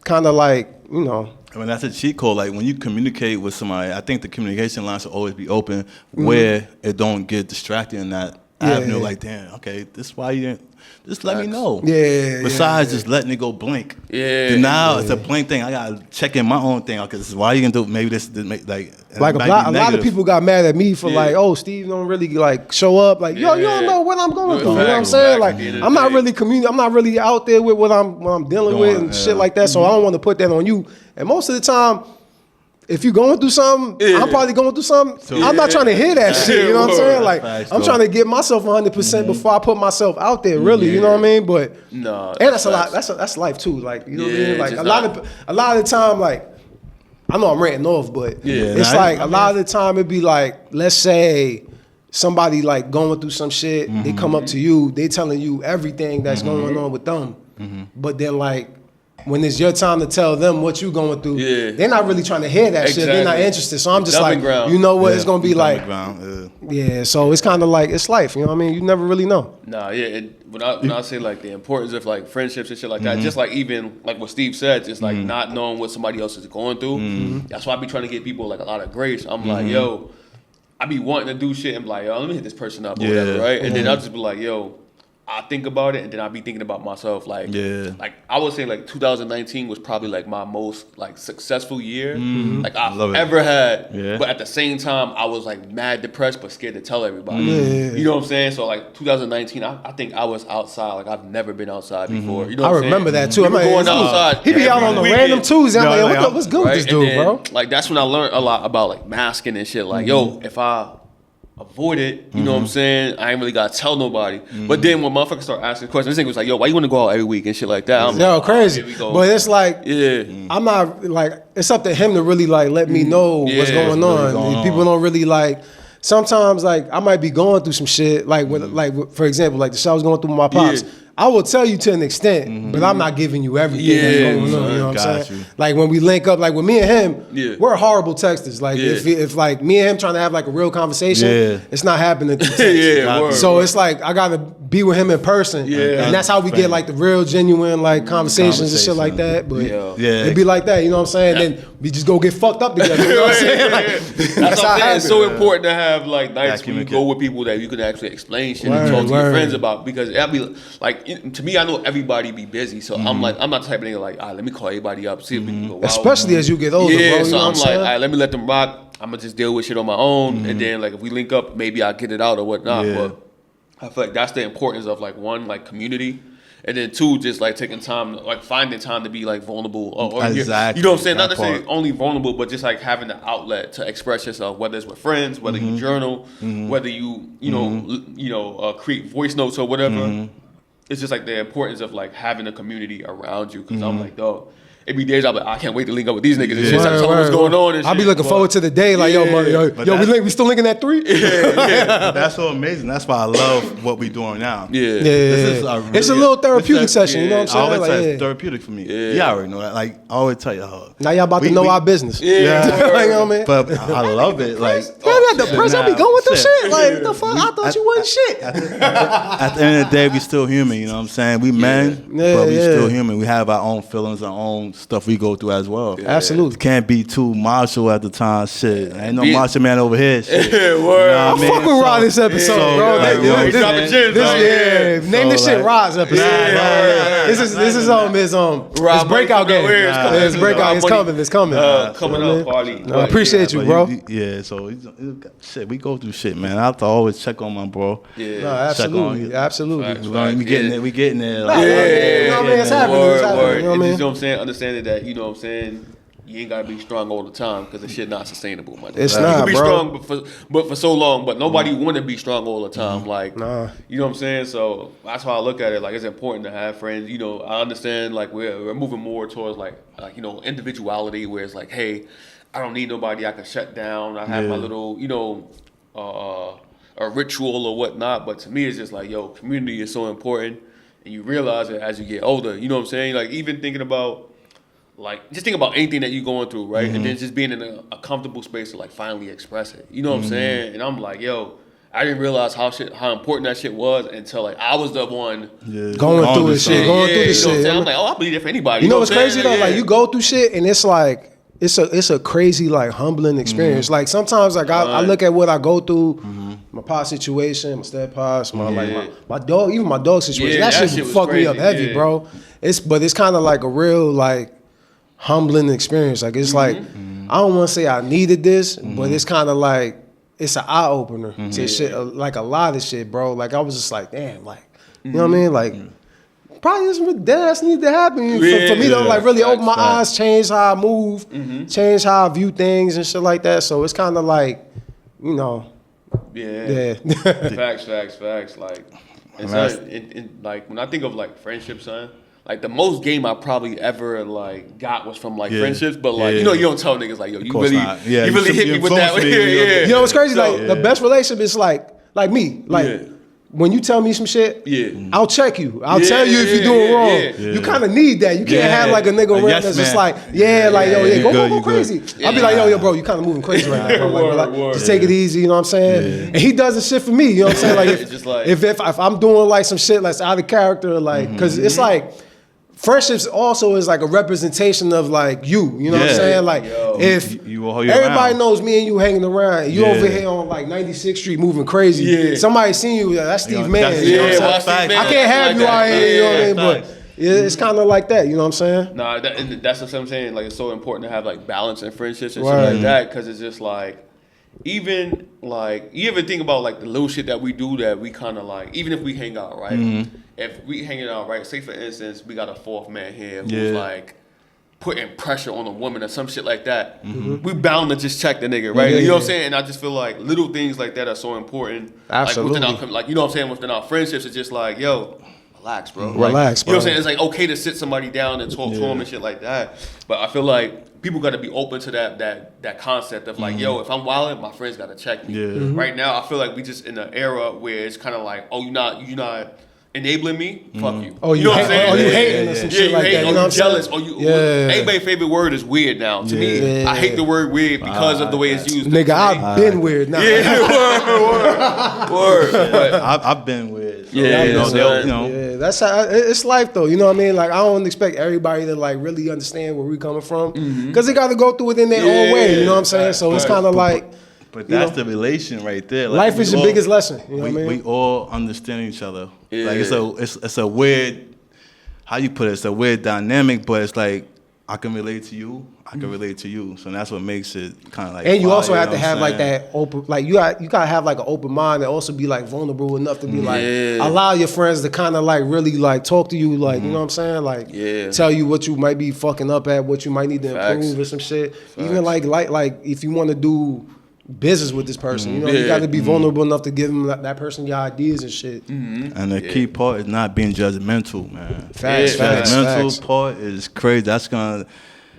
kind of like I mean, that's a cheat code. Like when you communicate with somebody, I think the communication lines should always be open where it don't get distracted in that avenue. Like, damn, okay, this is why you didn't. Just let me know. Yeah. Besides just letting it go blink. Yeah. Then now it's a blink thing. I gotta check in my own thing. Okay, this is why you can do. Maybe this like a lot of people got mad at me for like, oh, Steve don't really like show up. Like, yo, you don't know what I'm going through. You know what I'm saying? Like, I'm not really I'm not really out there with what I'm dealing with and shit like that. So I don't want to put that on you. And most of the time, if you're going through something, I'm probably going through something. So, I'm not trying to hear that shit. You know what I'm saying? Like, I'm trying to get myself 100% before I put myself out there. Really, you know what I mean? But and that's a lot. That's life too. Like, you know what I mean? Like a lot of the time, like, I know I'm ranting off, but it's like a lot of the time it'd be like, let's say somebody like going through some shit, they come up to you, they telling you everything that's going on with them, but then like, when it's your time to tell them what you going through, they're not really trying to hear that shit. They're not interested. So I'm just like, you know what? It's gonna be like, so it's kind of like it's life. You know what I mean? You never really know. Nah, when I say like the importance of like friendships and shit like that, just like even like what Steve said, just like not knowing what somebody else is going through. That's why I be trying to give people like a lot of grace. I'm like, yo, I be wanting to do shit and be like, yo, let me hit this person up or whatever, right? And then I'll just be like, yo, I think about it and then I'll be thinking about myself. Like, like I would say like 2019 was probably like my most like successful year like I've ever had. But at the same time, I was like mad depressed but scared to tell everybody. You know what I'm saying? So like 2019, I think I was outside like I've never been outside before. You know what I'm saying? I remember that too. I'm like, going outside. He be out on the random Tuesday. I'm like, yo, what's good with this dude, bro? Like that's when I learned a lot about like masking and shit. Like, yo, if I avoid it, you know what I'm saying? I ain't really gotta tell nobody. But then when motherfuckers start asking questions, this nigga was like, yo, why you wanna go out every week and shit like that? I'm like, crazy. Here we go. But it's like, I'm not like, it's up to him to really like let me know what's going on. People don't really like, sometimes like I might be going through some shit, like when, like for example, like the shit I was going through with my pops. I will tell you to an extent, but I'm not giving you everything that's going on. You know what I'm saying? Like when we link up, like with me and him, we're horrible texters. Like if like me and him trying to have like a real conversation, it's not happening through text. So it's like I gotta be with him in person, and that's how we get like the real, genuine like conversations and shit like that. But it'd be like that, you know what I'm saying? Then we just go get fucked up together. You know what I'm saying? Like, that's what I'm saying. It's so important to have like nights when you go with people that you can actually explain shit and talk to your friends about, because that'd be like. To me, I know everybody be busy, so I'm like, I'm not the type of nigga like, all right, let me call everybody up, see if we can go out. Especially as you get older, bro. So I'm like, all right, let me let them rock. I'm gonna just deal with shit on my own, and then like if we link up, maybe I'll get it out or whatnot. But I feel like that's the importance of like one, like community, and then two, just like taking time, like finding time to be like vulnerable. Or exactly. You know what I'm saying? Not necessarily only vulnerable, but just like having the outlet to express yourself, whether it's with friends, whether you journal, whether you create voice notes or whatever. It's just like the importance of like having a community around you, because I'm like, dog, it be days I'm like, I can't wait to link up with these niggas and shit. Tell them what's going on and shit. I'll be looking forward to the day, like, we still linking at 3? That's so amazing. That's why I love what we doing now. It's a little therapeutic session, you know what I'm saying? I always like, tell it's therapeutic for me. Yeah, I already know that. Like, I always tell you. Now y'all about to know our business. You know what I mean? But I love it. Like, the press, I be going through shit. Like, the fuck? I thought you wasn't shit. At the end of the day, we still human, you know what I'm saying? We men, but we still human. We have our own feelings, our own stuff we go through as well. Absolutely. Can't be too martial at the time. Shit. Ain't no martial man over here. Shit. I'm fucking with Rod this episode, bro. Name this shit Rod's episode. This is his breakout game. It's breakout. It's coming. Coming up party. I appreciate you, bro. Yeah, so shit, we go through shit, man. I have to always check on my bro. No, absolutely. We getting there. We getting there. You know what I mean? It's happening. You know what I mean? You know what I'm saying? Understanding that, you know what I'm saying, you ain't gotta be strong all the time, because the shit not sustainable, man. It's not, you can be bro. strong but for so long, but nobody want to be strong all the time. Like, you know what I'm saying? So that's how I look at it. Like, it's important to have friends. You know, I understand like we're moving more towards like you know, individuality, where it's like, hey, I don't need nobody. I can shut down. I have my little, you know, a ritual or whatnot. But to me, it's just like, yo, community is so important, and you realize it as you get older. You know what I'm saying? Like, even thinking about, like, just think about anything that you're going through, right? And then just being in a comfortable space to like finally express it. You know what I'm saying? And I'm like, yo, I didn't realize how important that shit was until like I was the one going through this shit. I'm like, oh, I believe it for anybody. You know what's crazy though? Like, you go through shit and it's like, it's a crazy like humbling experience. Like sometimes like I look at what I go through, my pop situation, my step pops, my dog, even my dog situation. Yeah, that shit was fucked me up crazy, heavy, bro. It's kind of like a real like humbling experience. Like it's like I don't want to say I needed this, but it's kind of like it's an eye opener to shit, like a lot of shit, bro. Like I was just like, damn, like you know what I mean, like. Probably this deadass need to happen for me to like really open my eyes, change how I move, change how I view things and shit like that. So it's kind of like, you know, yeah. Facts. Like, like when I think of like friendships, son, like the most game I probably ever like got was from like friendships. But like you know, you don't tell niggas like, yo, you really hit me with that. You know what's crazy? So, like the best relationship is like me, like. When you tell me some shit, I'll check you. I'll tell you if you're doing wrong. You kind of need that. You can't have like a nigga around that's just like, go crazy. I'll be like, yo, bro, you kind of moving crazy right now. Like, just take it easy, you know what I'm saying? And he does the shit for me, you know what I'm saying? Like, if I'm doing like some shit that's out of character, like, because it's like, friendships also is like a representation of like you know what I'm saying? Like if everybody knows me and you hanging around, you over here on like 96th Street moving crazy. Somebody seen you, that's Steve Mann. You know what I'm saying? I can't have you out here, you know what I mean? But it's kind of like that, you know what I'm saying? Nah, that's what I'm saying. Like it's so important to have like balance in friendships and shit like that, because it's just like even like you ever think about like the little shit that we do that we kind of like, even if we hang out, right? If we hanging out, right, say for instance, we got a fourth man here who's like putting pressure on a woman or some shit like that, we bound to just check the nigga, right? You know what I'm saying? And I just feel like little things like that are so important. Absolutely. Like, within our, like you know what I'm saying, within our friendships, it's just like, yo, relax, bro. Relax, bro. You know what I'm saying? It's like okay to sit somebody down and talk to them and shit like that. But I feel like people got to be open to that concept of like, yo, if I'm wilding, my friends got to check me. Right now, I feel like we just in an era where it's kind of like, oh, you're not enabling me, fuck you. Oh, you know what I'm saying? Oh, you hating or some shit like that. You know what I'm jealous. Or you, everybody's favorite word is weird now. To me, I hate the word weird because of the way it's used. Nigga, I've been weird now. Word. But I've been weird. So, that's how it's life though. You know what I mean? Like I don't expect everybody to like really understand where we coming from because they got to go through it in their own way. You know what I'm saying? So it's kind of like. But that's the relation right there. Like, life is the biggest lesson. You know what I mean? We all understand each other. Like it's a weird, how you put it? It's a weird dynamic, but it's like I can relate to you. I can relate to you. So that's what makes it kind of like. And you also have to have like that open, like you gotta have like an open mind and also be like vulnerable enough to be like allow your friends to kind of like really like talk to you, like you know what I'm saying, like tell you what you might be fucking up at, what you might need to improve or some shit. Even like if you want to do business with this person, you know, you got to be vulnerable enough to give them that person your ideas and shit. And the key part is not being judgmental, man. Facts. Judgmental part is crazy. That's being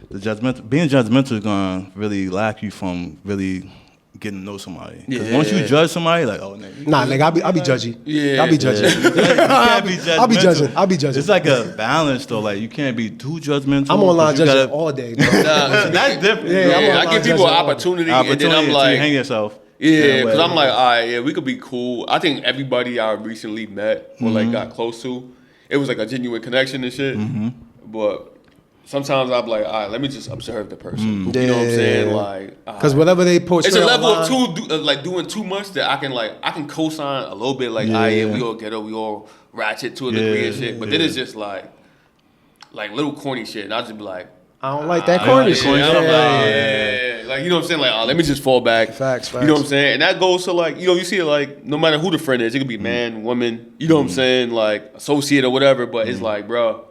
judgmental is gonna really lack you from really getting to know somebody. Because once you judge somebody, like, oh, nigga, I'll be judgy. I'll be judging. You can't be judgmental. I'll be judging. It's like a balance though. Like you can't be too judgmental. I'm online judging all day, bro. That's different. I give people an opportunity and then I'm like, hang yourself. Yeah, because I'm like, all right, we could be cool. I think everybody I recently met or like got close to, it was like a genuine connection and shit. But sometimes I'm like, all right, let me just observe the person. You know what I'm saying? Like, because whatever they portray, it's a level of like doing too much that I can co-sign a little bit. Like, we all ghetto, we all ratchet to a degree and shit. But then it's just like little corny shit, and I'll just be like, I don't like that corny shit. Like, you know what I'm saying? Like, let me just fall back. Facts. You know what I'm saying? And that goes to like, you know, you see it like no matter who the friend is, it could be man, woman. You know what I'm saying? Like associate or whatever. But it's like, bro,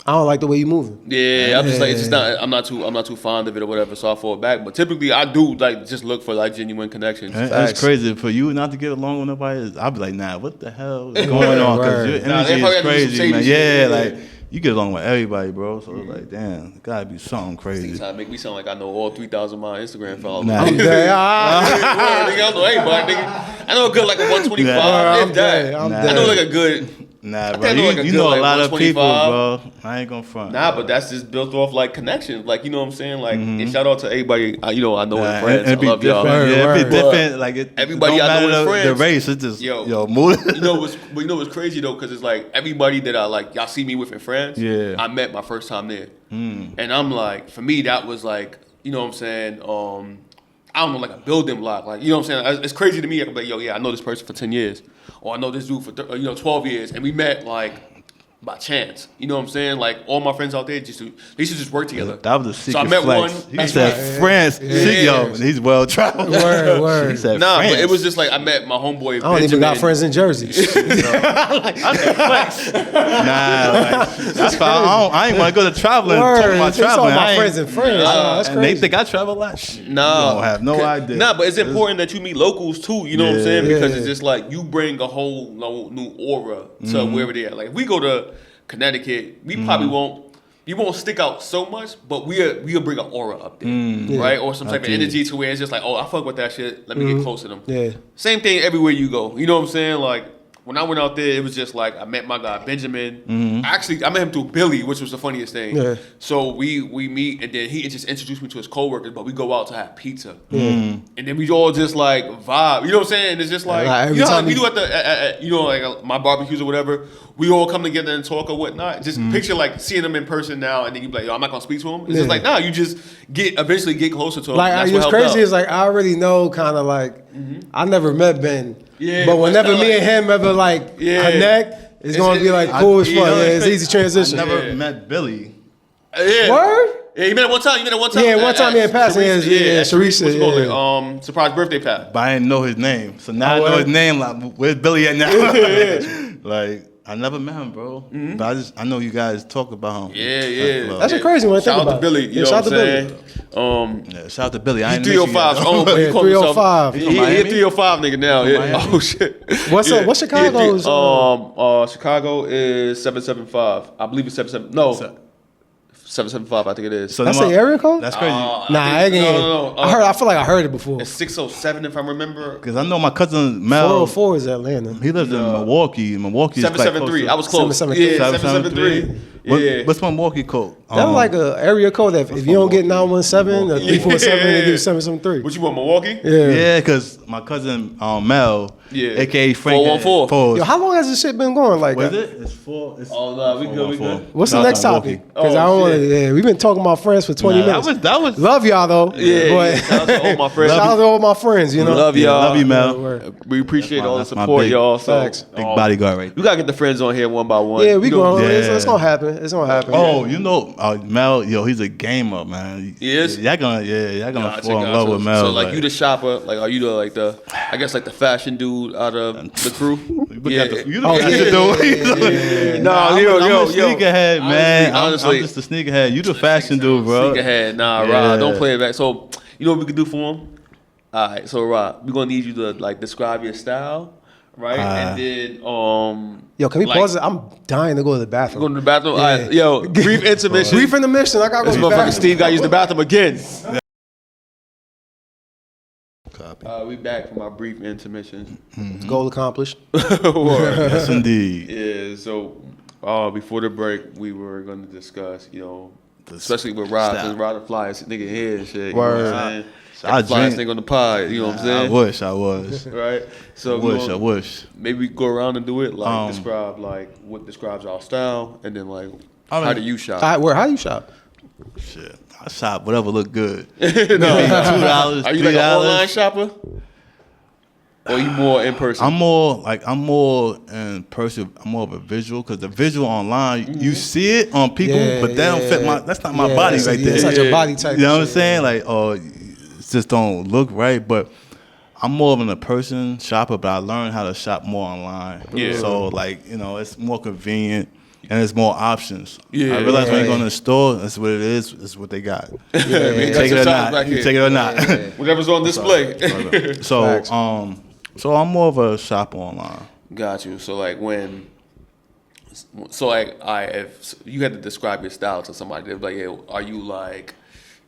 I don't like the way you moving. Yeah, I'm just like, it's just not. I'm not too fond of it or whatever. So I fall back. But typically, I do like just look for like genuine connections. It's crazy for you not to get along with nobody. I'll be like, nah, what the hell is going on? Because your energy is crazy, man. Yeah, like you get along with everybody, bro. So it's like, damn, it gotta be something crazy. It's trying to make me sound like I know all 3,000 of my Instagram followers. Nah. I'm dead. I don't know anybody, nigga. I know a good like a 125. I'm dead. I know like a good. Nah, bro, you know a lot of people, bro. I ain't gonna front. Nah, but that's just built off like connections, like you know what I'm saying. Like, and shout out to everybody, you know, I know and friends. I love y'all. Yeah, it be different. Like everybody I know and friends. The race, it's just move. You know what's crazy though, because it's like everybody that I like, y'all see me with in friends. Yeah, I met my first time there, and I'm like, for me that was like you know what I'm saying, I don't know, like a building block. Like, you know what I'm saying? It's crazy to me. I can be like, yo, yeah, I know this person for 10 years. Or I know this dude for, 12 years. And we met, like, by chance. You know what I'm saying? Like, all my friends out there, they used to just work together. That was a secret So I met flex. one. He said France. Yo, he's well traveled. Word. He said Nah, France. but it was just like I met my homeboy. I don't even got friends in Jersey. Nah, that's why I ain't want to go to traveling. Talking about They saw traveling. my I ain't- friends in France. That's and they crazy. think I travel a lot. Shit, Nah, you don't have no idea. Nah, but it's important that you meet locals too. You know what I'm saying? Yeah. Because it's just like you bring a whole new aura to wherever they are. Like if we go to Connecticut, we probably won't. You won't stick out so much, but we'll bring an aura up there, right? Or some type of energy to where it's just like, oh, I fuck with that shit. Let me get close to them. Yeah. Same thing everywhere you go. You know what I'm saying? Like when I went out there, it was just like I met my guy Benjamin. Actually, I met him through Billy, which was the funniest thing. Yeah. So we meet, and then he just introduced me to his coworkers. But we go out to have pizza, and then we all just like vibe. You know what I'm saying? And it's just like Like, every you know how time we you- do at the like my barbecues or whatever. We all come together and talk or whatnot. Just picture like seeing them in person now, and then you be like, yo, I'm not gonna speak to him. It's just Yeah. like, nah, you just eventually get closer to him. Like, That's what's what helped crazy out. is like I already know kind of like I never met Ben, Yeah, but but whenever it's me kinda and him ever like Yeah. connect, it's gonna be like cool as fuck. Yeah, it's easy transition. I never Yeah. met Billy. Yeah. Word? Yeah, you met it one time. Yeah, one time, yeah, passing, yeah, Sharice, What's it called? yeah. Surprise birthday pat. But I didn't know his name. So now I know word? his name. Like, where's Billy at now? Like, I never met him, bro. But I know you guys talk about him. Yeah. That's a crazy one to Shout think out to about. Billy. Yeah, You know shout what I'm out to saying? Yeah, shout out to Billy. I He ain't mention you 305 yet, own, though. but he Yeah, calls himself 305. He, From he a Miami? 305 nigga now. Yeah. Miami? Oh shit. What's Chicago's, Chicago is 775. I believe it's 77. No. 775. I think it is. So That's them the area code? That's crazy. Nah, I ain't. No. I feel like I heard it before. It's 607 if I remember. Because I know my cousin Mel. 404 is Atlanta. He lives in Milwaukee. Milwaukee is like 773. I was close. 773. Yeah, 773. Yeah. What's Milwaukee code? That's like a area code that if you don't get 917 or 347, they do 773. What you want, Milwaukee? Yeah. because my cousin Mel, Yeah. aka Frank, 414. Yo, how long has this shit been going like What that? is it? It's 4. It's Oh, no, we good, we good. What's the No, next Milwaukee. topic? Because I Oh, don't want to. shit. Yeah, we've been talking about friends for 20 Nah, minutes. that was Love y'all though. Yeah, But shout out to all my friends. shout out to all my friends. You know. Love Yeah, y'all. love you, Mel. Word. We appreciate all the that's my support, big- y'all. So, Facts. big bodyguard right We gotta get the friends on here one by one. Yeah, we You know- going. yeah. It's gonna happen. It's gonna happen. Oh, you know, Mel, yo, he's a gamer, man. He is? Y'all gonna Gotcha, fall in gotcha. love with Mel. So like you the shopper, like are you the I guess like the fashion dude out of the crew? You the Oh, fashion dude. Nah, I'm yo, a yo. sneakerhead, man. Honestly. I'm just a sneakerhead. You the fashion dude, bro. Sneak ahead. Nah, Yeah. Rob, don't play it back. So you know what we could do for him? All right, so Rob, we're gonna need you to like describe your style, right? And then Yo, can we like, pause it? I'm dying to go to the Go bathroom. to the bathroom. Yeah. All right, yo, brief intermission. Brief intermission. I gotta go This to the motherfucker bathroom. Steve got to use the bathroom again. Copy. We back from our brief intermission. Goal accomplished. Word. Yes, indeed. Yeah, so before the break, we were going to discuss, The especially with Rob, style. because Rob the flyest nigga here and shit. Word. You know what I'm saying? I The flyest drink- nigga on the pod, you know what I'm saying? I was. Right? So I wish. maybe we go around and do it, like describe like what describes our style, and then like I mean- how do you shop? All right, where? How you shop? Shit. I shop whatever look good. No. $2, Are you like an $3. online shopper? Or you more in person? I'm more in person. I'm more of a visual because the visual online, you see it on people, Yeah, but that don't fit my. That's not my body right there. It's not your body type. You know of what I'm shit. saying? Like, oh, it just don't look right. But I'm more of a person shopper, but I learned how to shop more online. Yeah. So like, it's more convenient and there's more options. Yeah. I realize when you go Yeah. in the store, that's what it is. It's what they got. You got take some it or shops not. back You here. take it or not. Whatever's on display. So Facts. so I'm more of a shopper online. Got you. So like if you had to describe your style to somebody, they'd be like, "Yeah, are you like,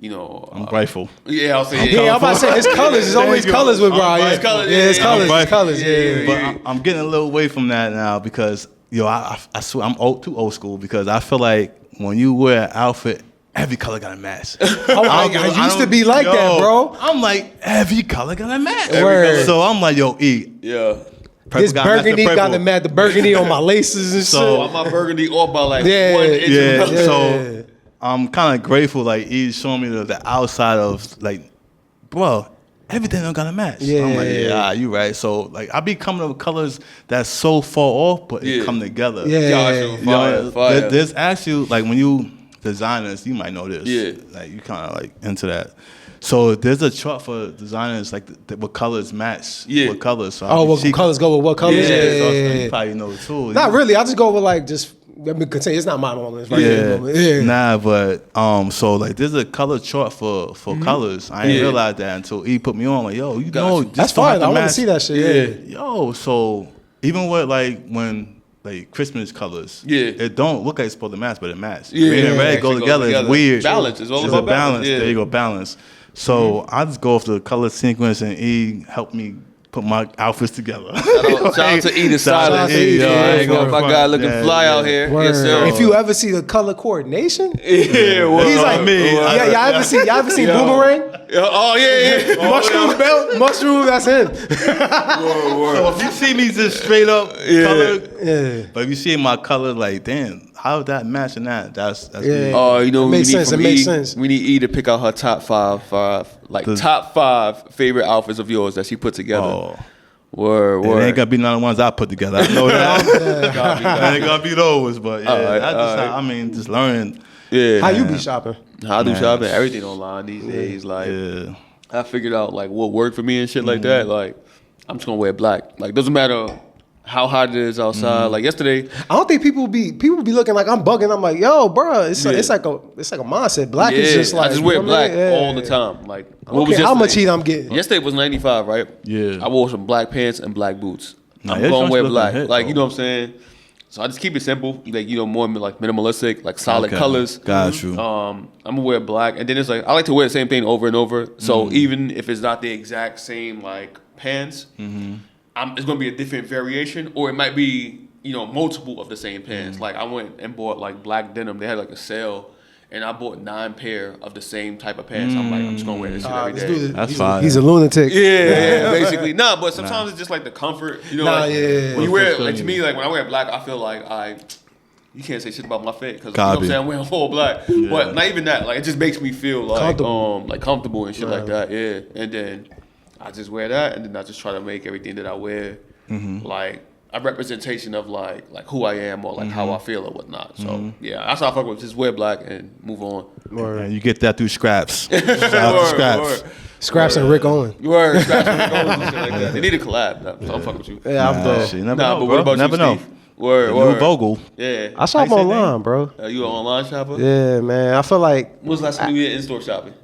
I'm grateful. Yeah, I'll say Yeah, I'm about to say it's colors. It's always There you go. colors with Brian. It's colors, Yeah, it's yeah, colors. I'm It's colors. Yeah. But I'm getting a little away from that now because I swear I'm too old school because I feel like when you wear an outfit, every color got a match. I used to be like that, bro. I'm like every color got a match. Word. So I'm like, yo, Yeah. purple This got match to burgundy got purple. the the burgundy on my laces and So- Oh, shit. my burgundy off by like Yeah, 1 inch. Yeah, of color. so I'm kind of grateful. Like he's showing me the outside of like, bro, everything don't gotta match. Yeah. I'm like, yeah, you right. So like, I be coming up with colors that's so far off, but it come together. Yeah. Gosh, fire. There's actually like when you designers, you might know this. Yeah. Like you kind of like into that. So there's a chart for designers like what colors match. Yeah. What colors. So Oh, what colors go with what colors? Yeah. Yeah. So you probably know it too. Not really. I just go with like just. Let me continue. It's not my moment. It's right Yeah. moment. Yeah. Nah, but so like there's a color chart for colors. I didn't realize that until he put me on. Like, yo, you know, you. That's this don't have fine. I want to match. see that shit. Yeah. Yo, so even with like when like Christmas colors, Yeah. it don't look like it's supposed to match, but it matches. Yeah. Green and Yeah, red go actually together. goes It's together. weird. Balance. It's all There's about a balance. balance. Yeah. There you go, balance. So I just go off the color sequence, and E helped me put my outfits together. Shout out to Edith Shout out Silence. to Edith. Yeah, I ain't gonna. My guy looking Yeah, fly yeah. out here. Word. Yes, sir. If you ever see the color coordination, yeah, well, he's like me. Yeah, y'all ever seen Boomerang? oh yeah. Mushroom belt, mushroom. That's him. So if you see me just straight up color, Yeah. but if you see my color, like, damn, how that matching that? That's Yeah. me. Oh, you know, It makes we need sense, from it makes E, sense. We need E to pick out her top five, top five favorite outfits of yours that she put together. Oh. Word. It ain't gonna be none of the ones I put together. I know that. It ain't gonna be those, but yeah, Alright, that's just alright. how, I mean, just learning. Yeah. How you be shopping? How I do Man. shopping? Everything online these days. Like, Yeah. I figured out like what worked for me and shit like that. Like, I'm just gonna wear black. Like, doesn't matter how hot it is outside. Like yesterday, I don't think people be looking like I'm bugging. I'm like, yo, bro, it's like a mindset. Black is just like I just wear you know what I black mean? Yeah. all the time. Like, Okay, how much heat I'm getting? Yesterday was 95, right? Yeah. I wore some black pants and black boots. Nah, I'm your gonna joints wear looking black. hit, Like, though. you know what I'm saying? So I just keep it simple, like, you know, more like minimalistic, like solid Okay. colors. Got you. I'm gonna wear black, and then it's like I like to wear the same thing over and over. So even if it's not the exact same like pants, it's gonna be a different variation, or it might be, you know, multiple of the same pants. Like I went and bought like black denim. They had like a sale, and I bought 9 pair of the same type of pants. I'm like, I'm just gonna wear this shit every This day. dude, That's he's, fine. he's a lunatic. Yeah, basically. Nah, but sometimes it's just like the comfort. You know, Nah, like, yeah. when you wear like to me, like when I wear black, I feel like you can't say shit about my fit because you know what I'm Copy. saying, I'm wearing full black. But not even that. Like it just makes me feel like comfortable and shit like that. Yeah. And then I just wear that, and then I just try to make everything that I wear like a representation of like who I am or like how I feel or whatnot. So yeah, that's how I fuck with. Just wear black and move on. And you get that through scraps. Shout out to scraps. Word. Scraps and Rick Owen. Word. Scratch and goals and shit like that. They need a collab. So I'm fucking with you. Yeah, I'm done. Shit, you never Nah, know, but bro. what about Never you, know. Steve? Word, New word. Vogel. Yeah. I shop How you say online, name? bro. Are you an online shopper? Yeah, man. I feel like When was the last time you did in-store shopping?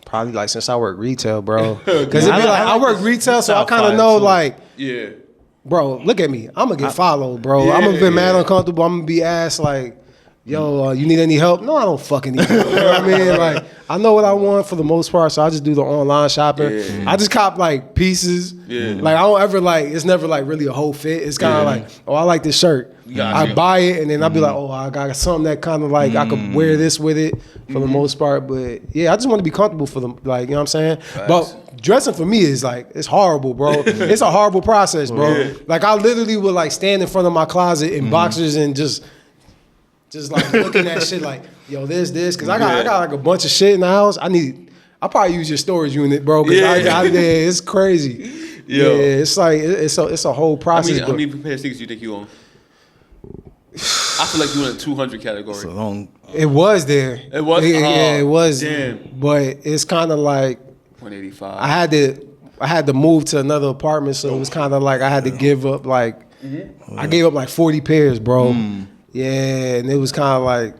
probably like since I work retail, bro. Because I like work this retail, so I top kind of five, know too. like, Yeah. bro, look at me. I'm gonna get followed, bro. I'm gonna be mad uncomfortable. I'm gonna be asked like, yo, you need any help? No, I don't fucking need help. You know what I mean? Like, I know what I want for the most part, so I just do the online shopping. Yeah. I just cop like pieces. Yeah. Like I don't ever like. It's never like really a whole fit. It's kind of like, oh, I like this shirt. Gotcha. I buy it and then I'll be like, oh, I got something that kind of like I could wear this with it for the most part. But yeah, I just want to be comfortable for them. Like, you know what I'm saying? But dressing for me is like, it's horrible, bro. It's a horrible process, bro. Like I literally would like stand in front of my closet in boxers and just like looking at shit like, yo, this, because I got like a bunch of shit in the house. I probably use your storage unit, bro. Cause it's crazy. Yo. Yeah, it's like it's a whole process. How many pair of sneakers do you think you own? I feel like you in the 200 category. So long. It was there. It was? Yeah, it was. Damn. But it's kind of like 185. I had to move to another apartment, so it was kind of like I had to give up like I gave up like 40 pairs, bro. Yeah, and it was kind of like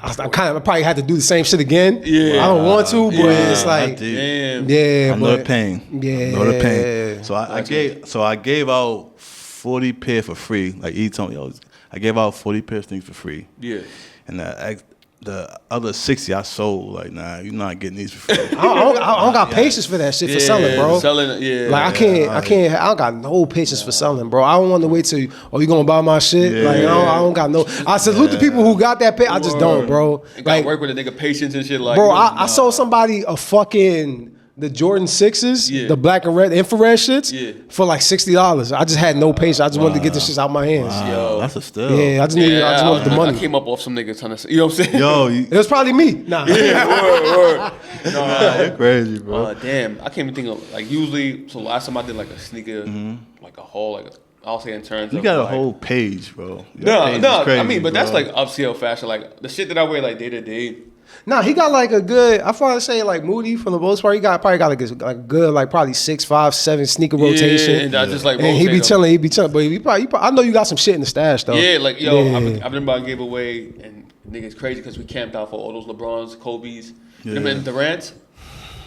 I probably had to do the same shit again. Yeah. I don't want to, but it's I like Damn. yeah, I know the but pain. Yeah. I know the pain. So I gave out 40 pair for free. Like he told me, yo, I gave out 40 pair of things for free. Yeah. And the other 60 I sold. Like, nah, you're not getting these for free. I don't got patience for that shit for selling, bro. Selling, yeah. Like I don't got no patience for selling, bro. I don't want to wait till you gonna buy my shit. Yeah. Like I don't got no. I salute the people who got that pay. I just don't, bro. You gotta Like, work with a nigga patience and shit like. bro, I sold somebody a fucking the Jordan 6s, Yeah. the black and red infrared shits, Yeah. for like $60. I just had no patience. I just wanted to get this shit out my hands. Yo. That's a steal. Yeah, I just needed. I just wanted the I money. came up off some niggas trying to, you know what I'm saying? Yo, It was probably me. Nah. Word. No, you're crazy, bro. damn, I can't even think of, like, usually, so last time I did like a sneaker, like a whole, like, I'll say in terms You of got a like, whole page, bro. Your No, page no, is crazy, I mean, but that's bro. like upscale fashion, like the shit that I wear like day to day. Nah, he got like a good. I probably say like Moody for the most part. He probably got like a good like probably 6, 5, 7 sneaker rotation. and I just like And he be rotate 'em. chilling. He be chilling. But he probably, I know you got some shit in the stash though. Yeah, like yo, Yeah. I've been about to give away, and niggas crazy because we camped out for all those LeBrons, Kobe's, Yeah. and Durant.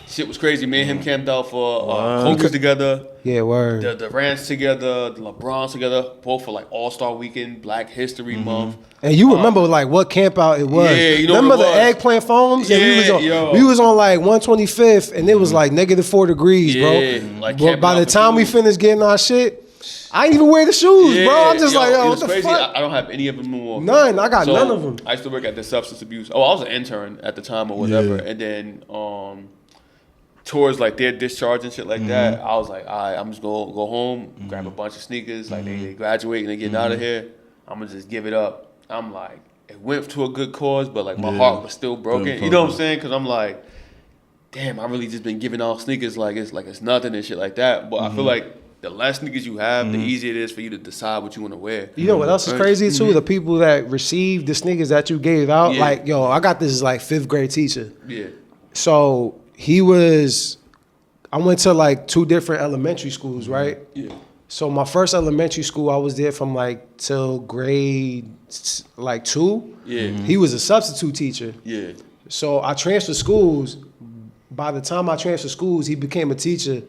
Shit was crazy. Me and him camped out for Kobe's together, Yeah, word. the Durant's together, the LeBrons together, both for like All Star Weekend, Black History Month. And you remember like what camp out it was? Yeah, you know remember what it the was. eggplant foams? And Yeah, we was on like 125th, and it was like -4 degrees, bro. Yeah, like But camping by out the for time we shoes. finished getting our shit, I didn't even wear the shoes, bro. I'm just like, it yo, was what the crazy. fuck? I don't have any of them no more. None. I got none of them. I used to work at the substance abuse. Oh, I was an intern at the time or whatever, Yeah. and then towards like their discharge and shit like that, I was like, all right, I'm just gonna go home, grab a bunch of sneakers. Like they graduate and they getting out of here. I'm gonna just give it up. I'm like, it went to a good cause, but like my Yeah. heart was still broken. Still You know what I'm broken. saying? Because I'm like, damn, I really just been giving out sneakers like it's nothing and shit like that. But I feel like the less sneakers you have, the easier it is for you to decide what you want to wear. You know what else is crazy too? The people that received the sneakers that you gave out. Yeah. Like, yo, I got this like 5th grade teacher. Yeah. So I went to like 2 different elementary schools, right? Yeah. So my first elementary school, I was there from like till grade like 2. Yeah. He was a substitute teacher. Yeah. So I transferred schools. By the time I transferred schools, he became a teacher,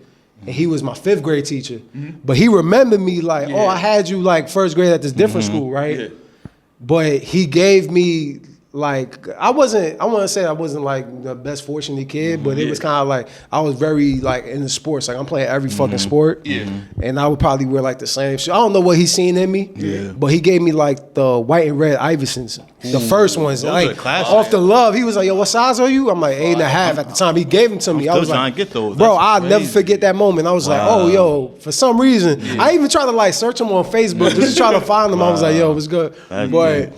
and he was my 5th grade teacher. But he remembered me like, oh, Yeah. I had you like 1st grade at this different school, right? Yeah. But he gave me like I want to say I wasn't like the best fortunate kid, but it was kind of like I was very like into sports. Like I'm playing every fucking sport. Yeah. And I would probably wear like the same shit. I don't know what he's seen in me. Yeah. But he gave me like the white and red Iversons. The first ones. Those Like are classic. off the love. He was like, yo, what size are you? I'm like 8.5 at the time. He gave them to me. I still was trying like, to get those. bro, That's I'll never crazy. forget that moment. I was like, oh, yo, for some reason. I even tried to like search him on Facebook just to try to find him. I was like, yo, what's good? That's But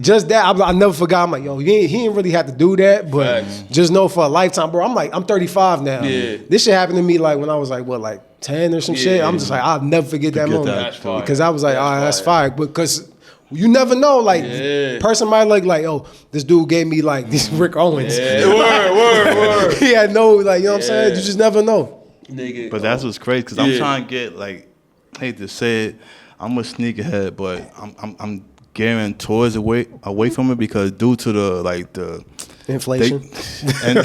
just that, I never forgot. I'm like, yo, he ain't really have to do that, but Facts. just know for a lifetime, bro. I'm 35 now. Yeah. This shit happened to me like when I was like, what, like 10 or some shit. I'm just like, I'll never forget that Forget moment. that. That's fire. Because I was like, That's all right, that's fire. fire. Because you never know, like, Yeah. person might look like, oh, this dude gave me like these Rick Owens. Yeah. Word. He had no, like, you know what I'm saying? You just never know. Nigga. But that's what's crazy because I'm Yeah. trying to get like, I hate to say it, I'm a sneakerhead, but I'm gearing towards away from it because due to the Inflation. and not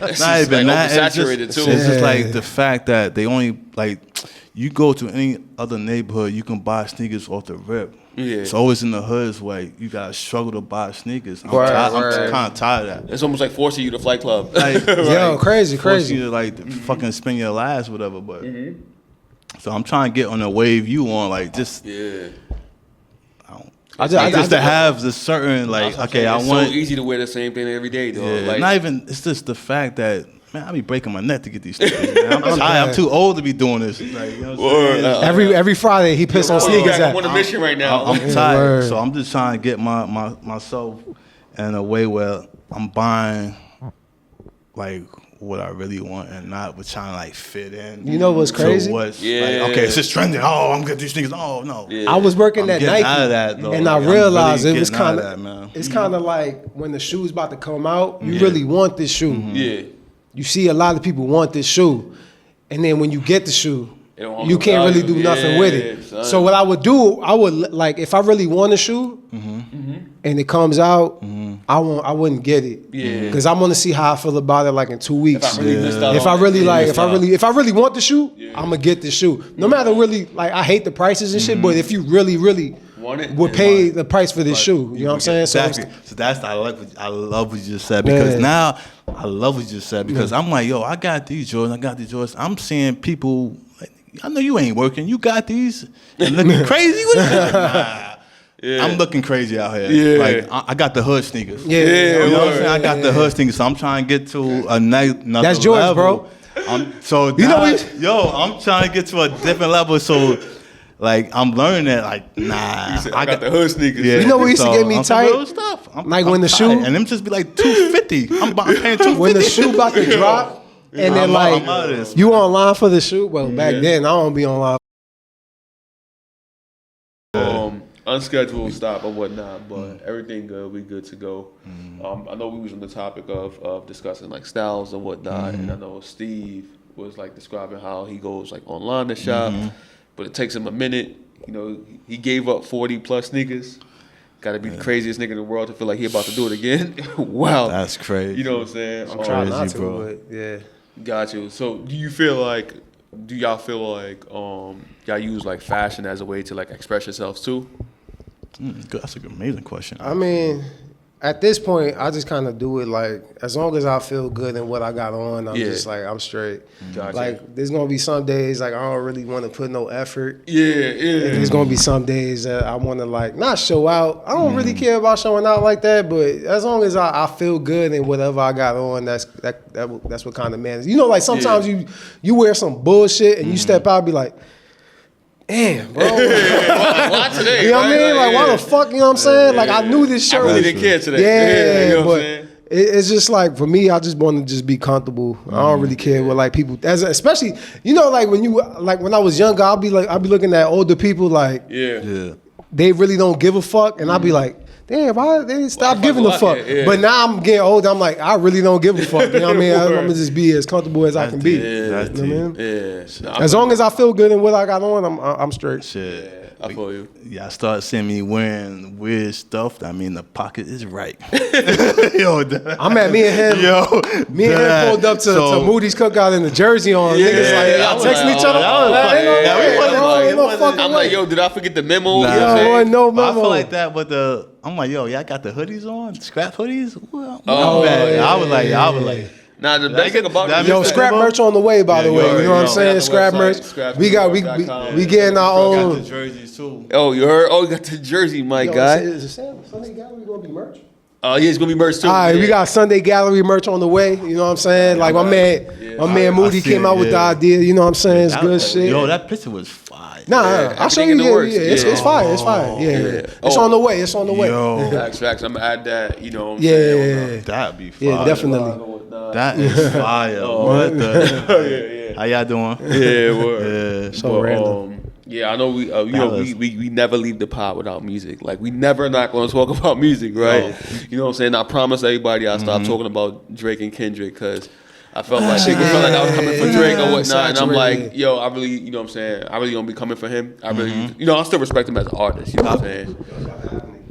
just, even like, that, it's oversaturated, just, too. it's just Yeah. like the fact that they only like you go to any other neighborhood, you can buy sneakers off the rip. Yeah. It's always in the hoods where you gotta struggle to buy sneakers. I'm Word, I'm kind of tired of that. It's almost like forcing you to Flight Club. Like, Yo, crazy. force you to like fucking spend your lives, whatever. But so I'm trying to get on the wave you on, like just Yeah. just to have the certain like okay, I it's want so easy to wear the same thing every day, though. yeah, Like, not even. It's just the fact that man, I be breaking my neck to get these sneakers. Man. I'm tired. I'm too old to be doing this. Like, you know what I'm saying? Every Friday, he pissed on sneakers I'm at. on a mission right now. I'm Yeah, tired, word. so I'm just trying to get myself in a way where I'm buying like what I really want and not with trying to like fit in. You know what's to crazy? what's, Yeah. like, okay, it's just trending. Oh, I'm getting these things. Oh no. Yeah. I was working I'm at getting Nike, out of that, though. and Like, I I'm realized really it was getting out kind of of, that, man. it's kind of like when the shoe's about to come out, you Yeah. really want this shoe. Yeah. You see a lot of people want this shoe, and then when you get the shoe, It don't hold you no can't really value. do nothing Yeah, with it. son. So what I would do, I would like if I really want a shoe, and it comes out, I wouldn't get it. Yeah. Because I want to see how I feel about it like in 2 weeks. If I really missed out If on I really it, like, missed if I really want the shoe, I'm gonna get the shoe. No matter really like, I hate the prices and shit, but if you really Want it, would then pay want it. the price for this shoe, you know what I'm saying? Exactly. So that's I love what you just said because Yeah. now I love what you just said because I'm like, yo, I got these Jordans. I'm seeing people. Like, I know you ain't working. You got these and looking crazy with it. Nah. Yeah. I'm looking crazy out here. Yeah. Like I got the hood sneakers. Yeah, You know what I'm word. saying? I got the hood sneakers. So I'm trying to get to another That's yours, level. bro. So You know that- I'm trying to get to a different level. So, like, I'm learning that, like, nah, He said, I got the hood sneakers. You know what used to get me I'm some tight? real stuff. Like when the tight. shoe- and them just be like $250. I'm paying $250. When the shoe about to drop, and then I'm out of this, you online for the shoe. Well, back then I don't be online. Unscheduled stop or whatnot, but everything good. We good to go. I know we was on the topic of discussing like styles and whatnot, and I know Steve was like describing how he goes like online to shop, but it takes him a minute. You know, he gave up 40 plus sneakers. Got to be the craziest nigga in the world to feel like he about to do it again. Wow, That's crazy. You know what I'm saying? I'm trying not crazy, to, bro. but yeah. Got you. So do y'all feel like y'all use like fashion as a way to like express yourselves too? That's an amazing question. I mean, at this point, I just kind of do it like as long as I feel good in what I got on, I'm just like I'm straight. Gotcha. Like there's gonna be some days like I don't really want to put no effort. Yeah. And there's gonna be some days that I want to like not show out. I don't really care about showing out like that, but as long as I feel good in whatever I got on, that's what kind of man is. You know, like sometimes you wear some bullshit and you step out, and be like, damn, bro. Why today? You know what I mean? Like, why the fuck? You know what I'm saying? Like, I knew this shirt. I really didn't care today. Yeah, you know what I'm but saying? it's just like for me, I just want to just be comfortable. I don't really care what like people, especially you know, like when I was younger, I'll be looking at older people like Yeah. they really don't give a fuck, and I'll be like, damn, why they stop Why giving a fuck fuck? it? Yeah. But now I'm getting older. I'm like, I really don't give a fuck. You know what I mean? I'm gonna just be as comfortable as I can be. That's You know what I mean? Yeah. As long as I feel good in what I got on, I'm straight. Shit. I feel you. Yeah, I started seeing me wearing weird stuff. I mean, the pocket is right. Yo, I'm at me and him. Yo, Me and him pulled up to Moody's Cookout in the Jersey on. Yeah, Niggas like, I y'all was texting like, each other. oh, Like, ain't no yeah, way, we wasn't bro, like- ain't no it fucking I'm way. like, yo, did I forget the memo? Nah. You know what I'm Yo, saying? wasn't no But I memo. feel like that with I'm like, yo, y'all got the hoodies on? Scrap hoodies? Well, Oh, man. I was yeah. like, Nah, the best thing about that it Yo, Mr. scrap Debo? merch on the way, by the Yeah, way. you You know what I'm already know. saying? Got the Scrap website, merch. We getting our got the own. jerseys too. Oh, you heard? Oh, you got the jersey, my Yo, guy. Is Sunday Gallery gonna be merch? Oh, yeah, it's gonna be merch too. All right, yeah. we got Sunday Gallery merch on the way. You know what I'm saying? Like my man Moody I came see out it, with the yeah. idea. You know what I'm saying? It's That- good shit. Yo, that picture was fire. Nah, Yeah, I'll show you. everything in the Yeah, works. yeah, it's Yeah. fire. It's fire. Yeah, yeah. it's Oh. on the way. It's on the way. Yo, Facts. I'm gonna add that. You know what I'm saying? Yeah, that'd be fire. yeah, definitely. That is fire. What the? How y'all doing? Yeah, word. Yeah. So random. Yeah, I know we, you know, was- we never leave the pod without music. Like we never not going to talk about music, right? You know what I'm saying? I promise everybody I'll stop talking about Drake and Kendrick because I felt like people felt like I was coming for Drake or whatnot, and I'm like, yo, I really, you know what I'm saying? I really don't be coming for him. I really, you know, I still respect him as an artist. You know what I'm saying?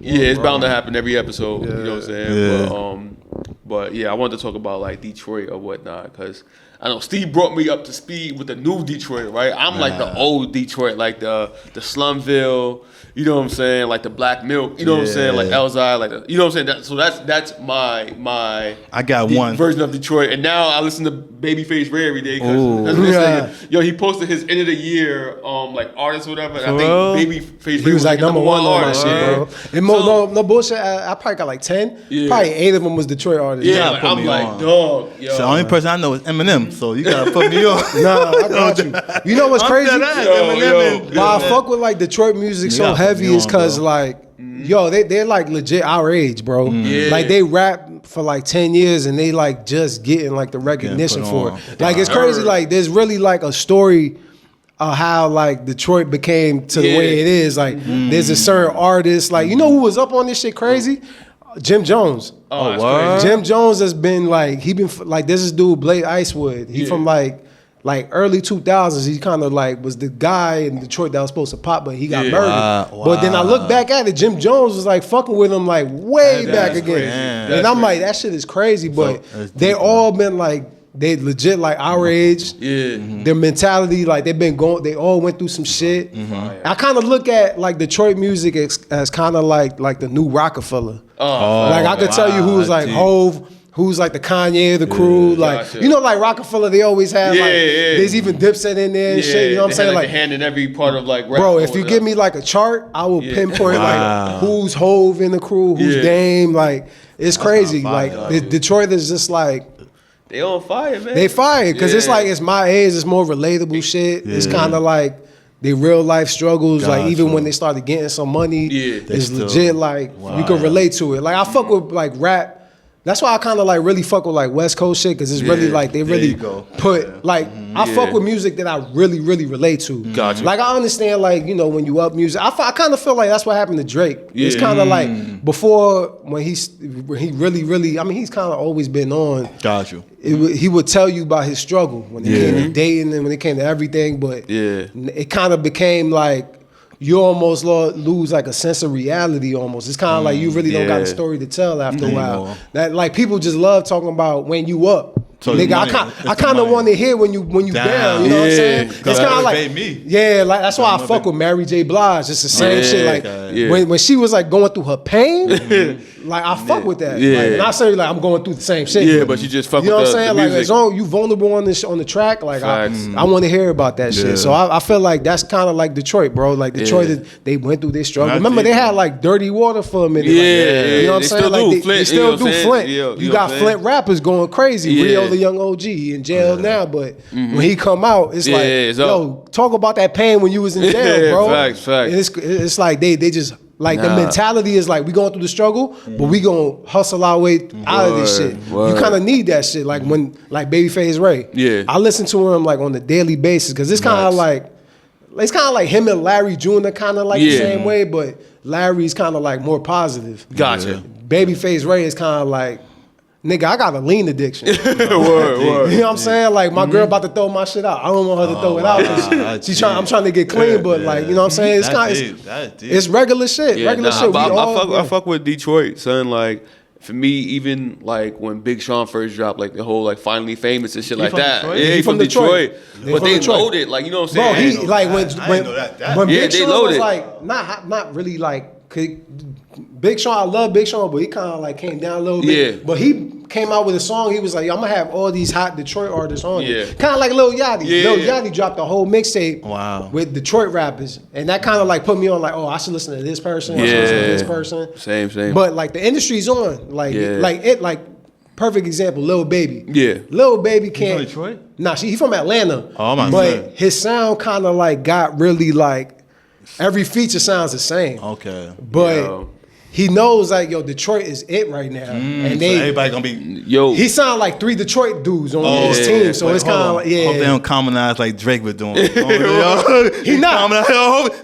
Yeah, it's bound to happen every episode. You know what I'm saying? Yeah. But yeah, I wanted to talk about like Detroit or whatnot because I know Steve brought me up to speed with the new Detroit, right? I'm like the old Detroit, like the Slumville, you know what I'm saying? Like the Black Milk, you know what I'm saying? Like Elzai, like you know what I'm saying? So that's my I got one. version of Detroit, and now I listen to Babyface Ray every day Ooh. because this Yeah. nigga, yo, he posted his end of the year like artist or whatever, and I real? think Babyface Ray He was like number one on that artist, shit, yeah. bro. And no bullshit. I probably got like 10. Yeah. Probably 8 of them was Detroit artists. Yeah, gotta like, put I'm me like, on. dog, yo. So the only person I know is Eminem, so you gotta put me on. Nah, I got you. You know what's crazy? Eminem. Why I fuck with like Detroit music You so gotta put heavy me is on, cause bro. like, yo, they're like legit our age, bro. Yeah. Like they rap for like 10 years and they like just getting like the recognition put for on. it. Like it's crazy. Like there's really like a story of how like Detroit became to the way it is. Like there's a certain artist, like you know who was up on this shit crazy? Jim Jones. Oh, that's word? crazy. Jim Jones has been like like this is dude Blake Icewood. He from like early 2000s. He kind of like was the guy in Detroit that was supposed to pop, but he got murdered. Wow. But then I look back at it, Jim Jones was like fucking with him like way back That's again. crazy. And That's I'm like, crazy. that shit is crazy. But that's they deep, all been like they legit like our age. Yeah. Their mentality, like they've been going, they all went through some shit. I kind of look at like Detroit music as kind of like the new Rockefeller. Like I could tell you who's like deep. Hove, who's like the Kanye of the crew. Like gotcha. you know, like Rockefeller, they always have Yeah, like yeah. there's even Dipset in there and shit. You know what I'm they saying? had, Like, a hand in every part of like rap. bro, if or you whatever. give me like a chart, I will pinpoint Wow. like who's Hove in the crew, who's Yeah. Dame. Like it's crazy. not Like fire, Detroit is just like They on fire, man. They fire because it's Yeah. like it's my age. It's more relatable shit. It's Yeah. kind of like they real life struggles. Like even Gotcha. when they started getting some money, Yeah. They it's still- legit. Like you can relate to it. Like I fuck with like rap. That's why I kind of like really fuck with like West Coast shit because it's really Yeah. like they There really you go. put like I fuck Yeah. with music that I really relate to. Gotcha. Like I understand like you know when you up music, I kind of feel like that's what happened to Drake. It's Yeah. kind of like before when he really I mean he's kind of always been on. Got you. He would tell you about his struggle when it came to dating and when it came to everything, but Yeah. it kind of became like you almost lose like a sense of reality almost. It's kind of like you really don't got a Yeah. story to tell after a while. Anymore. That like people just love talking about when you up. So Nigga, money, I it's the kind of money. want to hear when you down. You know what I'm Yeah. saying? Cause It's kind of like elevate me. yeah, like that's why I That fuck with Mary J. Blige. It's the same Yeah, shit. Like yeah. when she was like going through her pain, like I fuck with that. Yeah. Like, not saying like I'm going through the same shit. Yeah, but you just fuck you know with what I'm the saying? Like music. as long you vulnerable on the track, like Facts. I want to hear about that Yeah. shit. So I feel like that's kind of like Detroit, bro. Like Detroit, Yeah. they went through this struggle. Not Remember they deep, had bro. like Dirty Water for a minute. Yeah, like, yeah, you know what I'm they saying? still Like do. they Flint, you know still what I'm do saying? Flint. Yeah, you You know what got I'm saying? Flint rappers going crazy. Yeah. Rio the Young OG, he in jail now, but when he come out, it's Yeah, like, it's yo, talk about that pain when you was in jail, Yeah, bro. facts. And it's like they just like the Nah. mentality is like we going through the struggle, but we gonna hustle our way out of this Word, shit. word. You kind of need that shit. Like when like Babyface Ray, Yeah. I listen to him like on a daily basis because it's kind of like him and Larry Jr. kind of like the Yeah. same way, but Larry's kind of like more positive. Gotcha. Babyface Ray is kind of like, nigga, I got a lean addiction. Word. You know what I'm saying? Like my girl about to throw my shit out. I don't want her to throw it out. 'cause That's She's trying. I'm trying to get clean, but like you know what I'm saying? It's That's kind. deep. That's deep. It's regular shit. Yeah, regular shit. but We I all, fuck with Detroit, son. Like for me, even like when Big Sean first dropped, like the whole like Finally Famous and shit like from that. Detroit? Yeah, He he from from Detroit. Detroit. He But from they Detroit. loaded, like you know what I'm Bro, saying? he like I didn't know that. when Yeah, Big they Sean was loaded. like not really like Big Sean. I love Big Sean, but he kind of like came down a little bit. Yeah. But he came out with a song. He was like, I'm gonna have all these hot Detroit artists on Yeah. it. Kind of like Lil Yachty. Yeah. Lil Yachty dropped a whole mixtape. Wow. With Detroit rappers, and that kind of like put me on like, oh, I should listen to this person. I should listen to this Yeah. person. Same. But like the industry's on, like Yeah. perfect example, Lil Baby. Yeah. Lil Baby can't. from Detroit? Nah, he from Atlanta. Oh, I'm but saying. his sound kind of like got really like every feature sounds the same. Okay. But Yo. he knows like yo, Detroit is it right now, and So they. everybody gonna be. Yo, He sound like 3 Detroit dudes on his yeah. team, so Wait, it's hold kind of on. like yeah. Hope they don't commonize like Drake was doing. He not.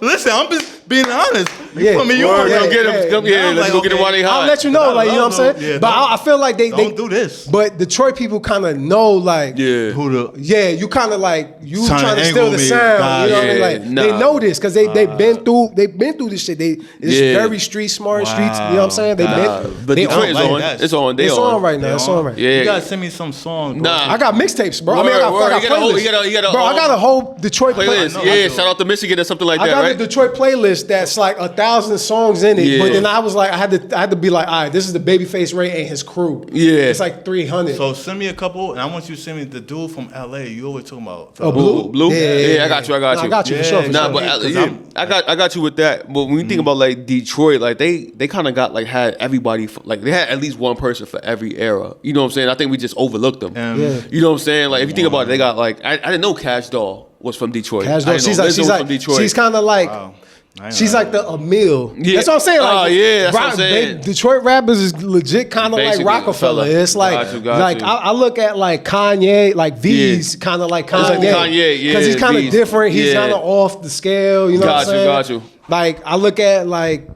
Listen, I'm just being honest. Yeah. You put me Word, on. yeah, come get him. yeah. Come here. I'm Let's like, go get him okay. while they hot. I'll let you know, I like you know what I'm love saying. them. But Yeah, I feel like they don't do this. But Detroit people kind of know like Yeah. Who the? yeah, you kind of like you Trying trying to to steal angle the me. sound. Nah, You know what I mean? yeah, Like nah. they know this because they've been through this shit. It's Yeah. very street smart streets. You know what I'm saying? They've been. But they Detroit on, is like on. that. It's on. They it's on right now. They It's on right. Yeah. You gotta send me some songs. Bro. Nah. I got mixtapes, bro. I mean, I got, Word, I got you got a whole- playlists. you got a bro, I got a whole Detroit Playlist. playlist. Yeah, shout out to Michigan or something like I that, got right? a Detroit playlist that's like 1,000 songs in it, Yeah. but then I was like, I had to be like, all right, this is the Babyface Ray and his crew. Yeah. It's like 300. So send me a couple, and I want you to send me the dude from LA. You always talking about. Oh, Blue? Blue? Yeah, Yeah, I got you. I got No, you. I got you for Yeah, sure. For Nah, sure. but Cause yeah, I'm- I got you with that. But when you think about like Detroit, like they kind of got like had everybody like they had at least one person for every era. You know what I'm saying? I think we just overlooked them. Yeah. You know what I'm saying? Like if you think about it, they got like I didn't know Cash Doll was from Detroit. Cash I Doll, didn't know Lizzo was from Detroit. she's kind of like, Wow. I ain't she's know like the Emil. Yeah. That's what I'm saying. Like, Oh, yeah, that's what I'm saying. Detroit rappers is legit kind of like Basically, Rockefeller. fella. It's like, Got you. I look at like Kanye, like V's kind of like like Kanye. Kanye, yeah, Because he's kind of V's. different. He's Yeah. kind of off the scale. You know what I'm saying? Got you. Like, I look at like,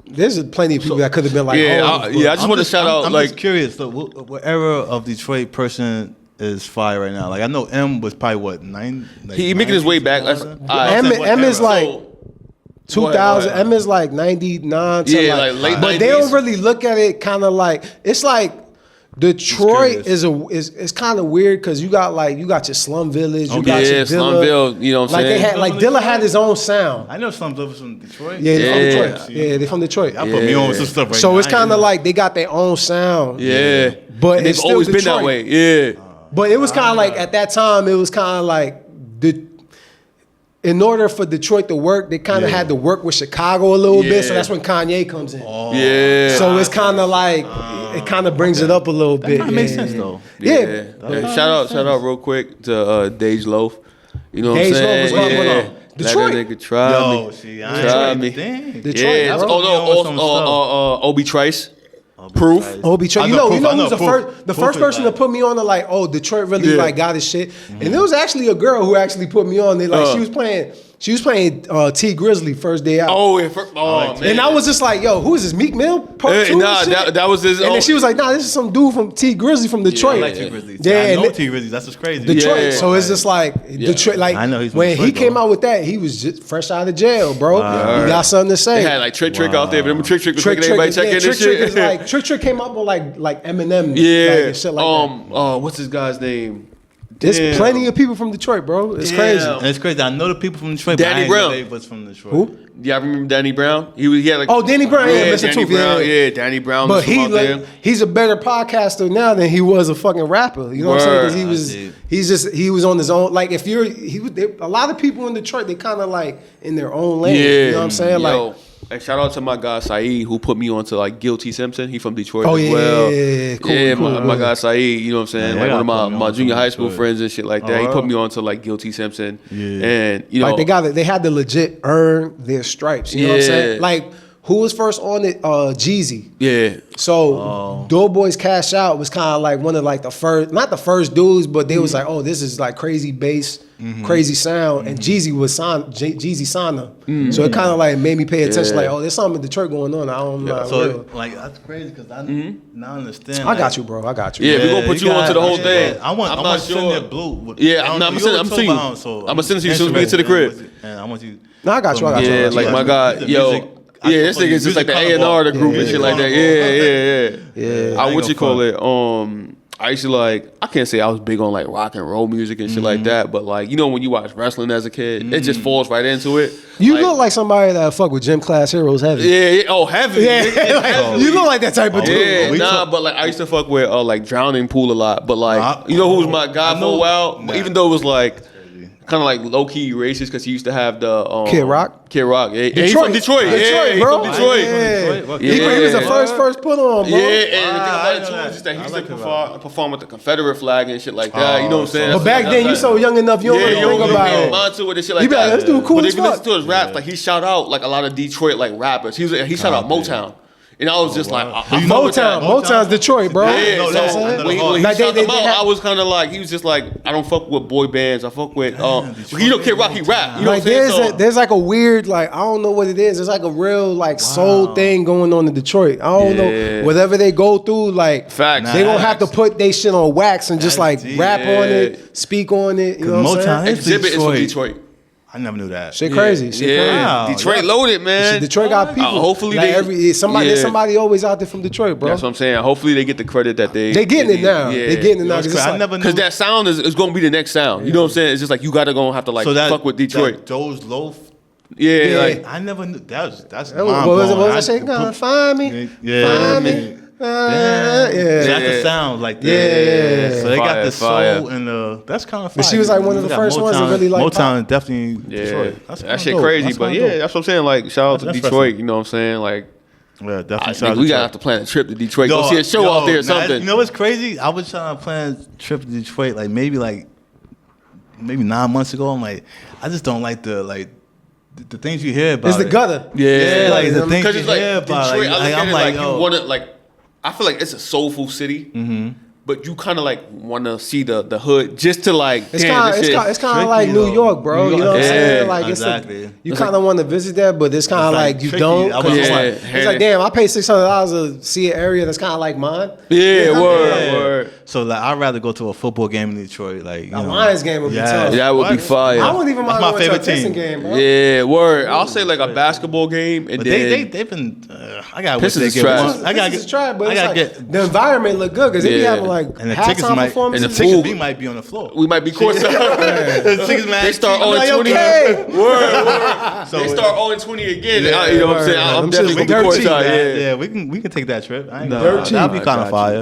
there's plenty of people that could have been like, Yeah, oh, I just want to shout out I'm like just curious. So, what era of Detroit person is fire right now? Like I know M was probably what 9. Like he making his way back. 2000? All right. M, What M is era? like So, 2000. what? M is like 99 to Yeah, like, like late but they 90s. don't really look at it kind of like it's like Detroit curious. is kind of weird because you got your slum village, you Oh, got yeah, your Dilla. Slumville, you know what I'm like saying? they had like Dilla had his own sound. I know some brothers from Detroit. Yeah, they Yeah. from Detroit. Yeah, they from Detroit. Y'all put me on with some stuff right So now. it's I ain't kind of know. like they got their own sound. Yeah, But and it's they've still always been that Detroit. way. Yeah, But it was kind of like at that time, it was kind of like in order for Detroit to work, they kind of had to work with Chicago a little bit. So Yeah. that's when Kanye comes in. Yeah. So it's kind of like it kind of brings it up a little bit. That makes sense though. Yeah. Yeah. Shout out real quick to Dej Loaf. You know what I'm Dej Loaf, saying? what's going on? Let Detroit. that nigga try Yo, me. see, Try me. Dang. Detroit, Yeah. bro. Oh Yo, some no. Obi Trice. Proof. Obi Trice. I You know know, Proof. I who know was the Proof. first Proof first is person like- to put me on to like, oh, Detroit really Yeah. like got his shit. And there was actually a girl who actually put me on. They like she was playing T Grizzly first day out. Oh, yeah. like Man. And I was just like, yo, who is this? Meek Mill? Part Hey, two nah, and shit? that was his. And then she was like, nah, this is some dude from T Grizzly from Detroit. I like T Grizzlies. Yeah, I and know it- T Grizzlies. That's what's crazy. Detroit. Yeah. So it's just like Detroit. Like I know he's from when he Detroit, came though. out with that, he was just fresh out of jail, bro. You got something to say. They had like Trick out there, but them Trick was Trick making everybody check in and Trick shit. is like Trick came up with like Eminem, Yeah. like, and shit like that. What's this guy's name? There's Damn. plenty of people from Detroit, bro. It's Damn. crazy. And it's crazy. I know the people from Detroit. Danny but I Brown. ain't know they was from Detroit. Who? Yeah, I remember Danny Brown. He had like Danny Brown, yeah, Mr. Danny Tooth, Brown, yeah. yeah, Danny Brown. But was from he out there. he's a better podcaster now than he was a fucking rapper. You know what I'm saying? Word. Because he was on his own. Like if you're a lot of people in Detroit, they kind of like in their own lane. Yeah, You know what I'm saying? Yo, Like. and shout out to my guy Saeed who put me on to like Guilty Simpson. He from Detroit Oh, as yeah, well. yeah. Cool, yeah, cool, my cool. guy Saeed. You know what I'm saying? Yeah, like they one of gotta put me my on junior to high school Detroit. friends and shit like that. He wow. put me on to like Guilty Simpson. Yeah. And you know, Like they had to legit earn their stripes. You know what I'm saying? Yeah. Like who was first on it? Jeezy. yeah. So Doughboys Cash Out was kind of like one of like the first, not the first dudes, but they was like, oh, this is like crazy bass, crazy sound, and Jeezy was Jeezy signed them. So it kind of like made me pay attention. Yeah. Like, oh, there's something in Detroit going on. I don't know. So like that's crazy because I now understand. I got you, bro. I got you. Yeah, we gonna put you onto the whole thing. I want I'm I not want to send sure. you blue. with- Yeah, I don't I'm know, sending- you I'm were sending you. talking about, so I'ma send it to you as soon as we get to the crib. And I want you. No, I got you. I got you. Yeah, like my guy, yo, yeah, this nigga is just like the A&R, the group and shit like that. Yeah. I what you call it? I used to like, I can't say I was big on like rock and roll music and shit like that, but like, you know, when you watch wrestling as a kid, it just falls right into it. You look like somebody that fuck with gym class heroes heavy. Yeah, oh, heavy. Yeah, you look like that type of dude. Yeah, we nah, but like I used to fuck with like Drowning Pool a lot, but like Nah, you know who was my guy I for know- a while, Nah. even though it was like kind of like low key racist because he used to have the Kid Rock? Kid Rock, yeah, he's from Detroit, yeah, he's bro. from Detroit. Yeah. Yeah. He was the first put on, bro. Yeah, and the thing about I it know too that. is just that he I used like to Kid Rock. perform with the Confederate flag and shit like that. You know what I'm saying? But back then, you so young enough, you don't yeah, really you think don't about really it. mind to it and shit like You be like, that. this dude cool But as if you listen fuck. to his raps, like he shout out like a lot of Detroit like rappers. He shout out Motown. And I was just like, I fuck with that. Motown's Detroit, bro. Yeah, You know what I'm so saying? when he Like, shot them out, had- I was kind of like, he was just like, I don't fuck with boy bands. I fuck with, you know, Kid Rock, he rap. You know Like what I'm saying? So, there's like a weird, like I don't know what it is. There's like a real like soul thing going on in Detroit. I don't Yeah. know. Whatever they go through, like Facts. they gonna have to put they shit on wax and just like That's deep. rap on Yeah. it, speak on it. You know what I'm Motown saying? is Exhibit is from Detroit. Detroit. I never knew that. Shit crazy. Shit crazy. Yeah, Wow. Detroit loaded, man. Detroit got people. Hopefully like they, there's somebody always out there from Detroit, bro. That's what I'm saying. Hopefully they get the credit that they They getting it now. Yeah. They getting it now. That's 'cause it's crazy. I like- never knew. Because that sound is going to be the next sound. You know what I'm saying? It's just like you got to go and have to like fuck with Detroit. That Joe's Loaf. Yeah, like I never knew. That's What was it? What was I saying? I- Gonna find me. Yeah. Find me. Yeah. Yeah. That's the sound like that. Yeah. So they got the Fire. soul and the. That's kind of. But she was like one of the first ones that really like Motown. Definitely. yeah, Detroit. That's that kinda shit dope. crazy. That's But kinda yeah, dope. that's what I'm saying. Like shout out to That's Detroit. impressive. You know what I'm saying? Like Yeah, definitely. I shout think out we to gotta have to plan a trip to Detroit. Go Yo, see a show out there or nah, something. You know what's crazy? I was trying to plan a trip to Detroit maybe 9 months ago. I'm like, I just don't like the things you hear about. It's the it. gutter. Yeah, like the things Because you it's like hear Detroit. about. I look at I'm it like, like you yo. want to like. I feel like it's a soulful city. But you kind of like want to see the hood just to like. It's damn, kind this shit- of like tricky, New though. York, bro. New You know what I'm York. saying? Yeah, Like exactly. you kind of want to visit that, but it's kind of It's, like, like, you tricky. don't. I 'Cause was it's just like like, it's like damn, I paid $600 to see an area that's kind of like mine. Yeah, word, Yeah. word. So like, I'd rather go to a football game in Detroit. Like A Lions game would be tough. Yeah, that would be What? fire. I wouldn't even That's mind my going to a favorite Texan team. game, bro. Yeah, word. I'll say like a basketball game and But then they've been. I got Pistons is get trash. one. I gotta Pistons is trash, but I it's gotta like, get. the environment look good because they be Yeah. having like And the tickets halftime might. performances. And the tickets we might be on the floor. We might be courtside. The tickets might. They start I'm 0-20. okay. Word. So they start 0-20 again. Yeah, You know what I'm saying? word. I'm Them definitely shit's gonna be dirt cheap, courtside. Yeah, we can take that trip. I ain't Nah, gonna lie. dirt cheap. That'd be I kind of got fire.